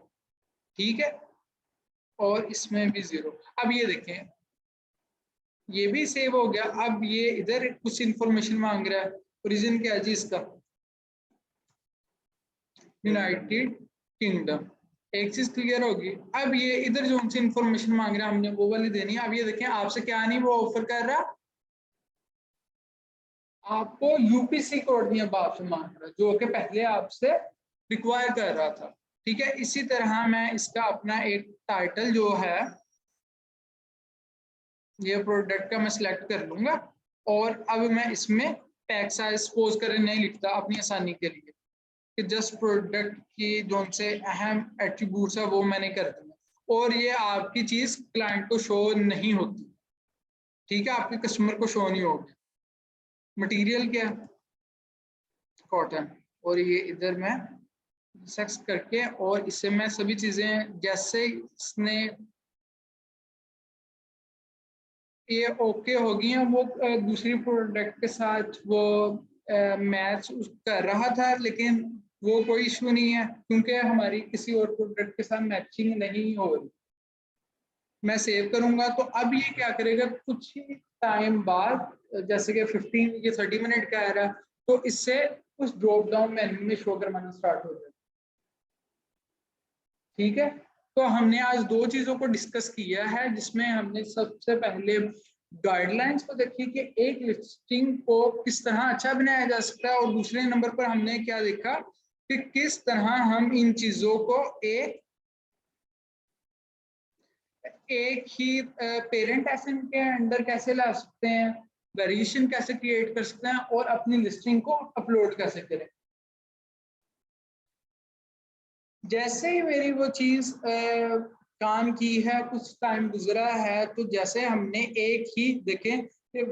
ठीक है। और इसमें भी 0। अब ये देखें ये भी सेव हो गया। अब ये इधर कुछ इंफॉर्मेशन मांग रहा है, ओरिजिन क्या है जी इसका, यूनाइटेड किंगडम। एक चीज क्लियर होगी। अब ये इधर जो उनसे इंफॉर्मेशन मांग रहा है हमने वो वाली देनी है। अब ये देखें आपसे क्या नहीं वो ऑफर कर रहा, आपको UPC कोड नहीं अब आपसे मांग रहा जो कि पहले आपसे रिक्वायर कर रहा था, ठीक है। इसी तरह मैं इसका अपना एक टाइटल जो है ये प्रोडक्ट का मैं सिलेक्ट कर लूंगा। और अब मैं इसमें पैक साइज सपोज करें नहीं लिखता अपनी आसानी के लिए, कि जस्ट प्रोडक्ट की जो से अहम एट्रीब्यूट्स है वो मैंने कर दिया और ये आपकी चीज क्लाइंट को शो नहीं होती, ठीक है, आपके कस्टमर को शो नहीं होगी। मटेरियल क्या, कॉटन, और ये इधर मैं सेक्स करके और इससे मैं सभी चीजें जैसे इसने ये ओके हो गई हैं, वो दूसरी प्रोडक्ट के साथ वो मैच कर रहा था, लेकिन वो कोई इशू नहीं है क्योंकि हमारी किसी और प्रोडक्ट के साथ मैचिंग नहीं हो रही। मैं सेव करूंगा तो अब ये क्या करेगा, कुछ ही टाइम बाद, जैसे कि 15 या 30 मिनट का आ रहा, तो इससे उस ड्रॉप डाउन मेन्यू में शो करवाना स्टार्ट हो जाएगा। ठीक है, तो हमने आज दो चीजों को डिस्कस किया है, जिसमें हमने सबसे पहले गाइडलाइंस को देखी कि एक लिस्टिंग को किस तरह अच्छा बनाया जा सकता है, और दूसरे नंबर पर हमने क्या देखा कि किस तरह हम इन चीजों को एक ही पेरेंट एसेट के अंदर कैसे ला सकते हैं, वेरिएशन कैसे क्रिएट कर सकते हैं, और अपनी लिस्टिंग को अपलोड कैसे करें। जैसे ही मेरी वो चीज काम की है, कुछ टाइम गुजरा है, तो जैसे हमने एक ही देखें कि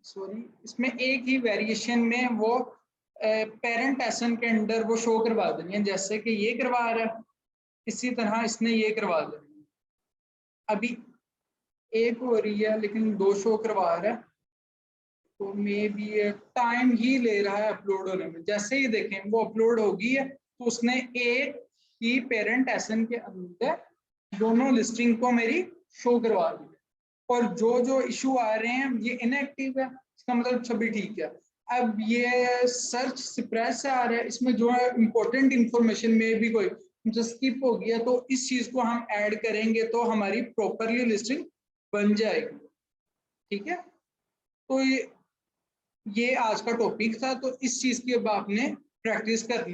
सॉरी इसमें एक ही वेरिएशन में वो पेरेंट एसेट के अंदर वो शो करवा देनी है, जैसे कि ये करवा रहा है, इसी तरह इसने ये करवा देनी है। अभी एक हो रही है लेकिन दो शो करवा रहा है, तो मे बी टाइम ही ले रहा है अपलोड होने में। जैसे ही देखें वो अपलोड होगी है, तो उसने एक ही पेरेंट एसेट के अंदर दोनों लिस्टिंग को मेरी शो करवा दी, और जो जो इशू आ रहे हैं ये इनएक्टिव है, इसका मतलब सभी ठीक है। अब ये सर्च सप्रेस से आ रहा है, इसमें जो है इंपॉर्टेंट इंफॉर्मेशन में भी कोई जो स्किप हो गया, तो इस चीज को हम ऐड करेंगे तो हमारी प्रॉपरली लिस्टिंग बन जाएगी। ठीक है, तो ये आज का टॉपिक था, तो इस चीज की अब आपने प्रैक्टिस करनी।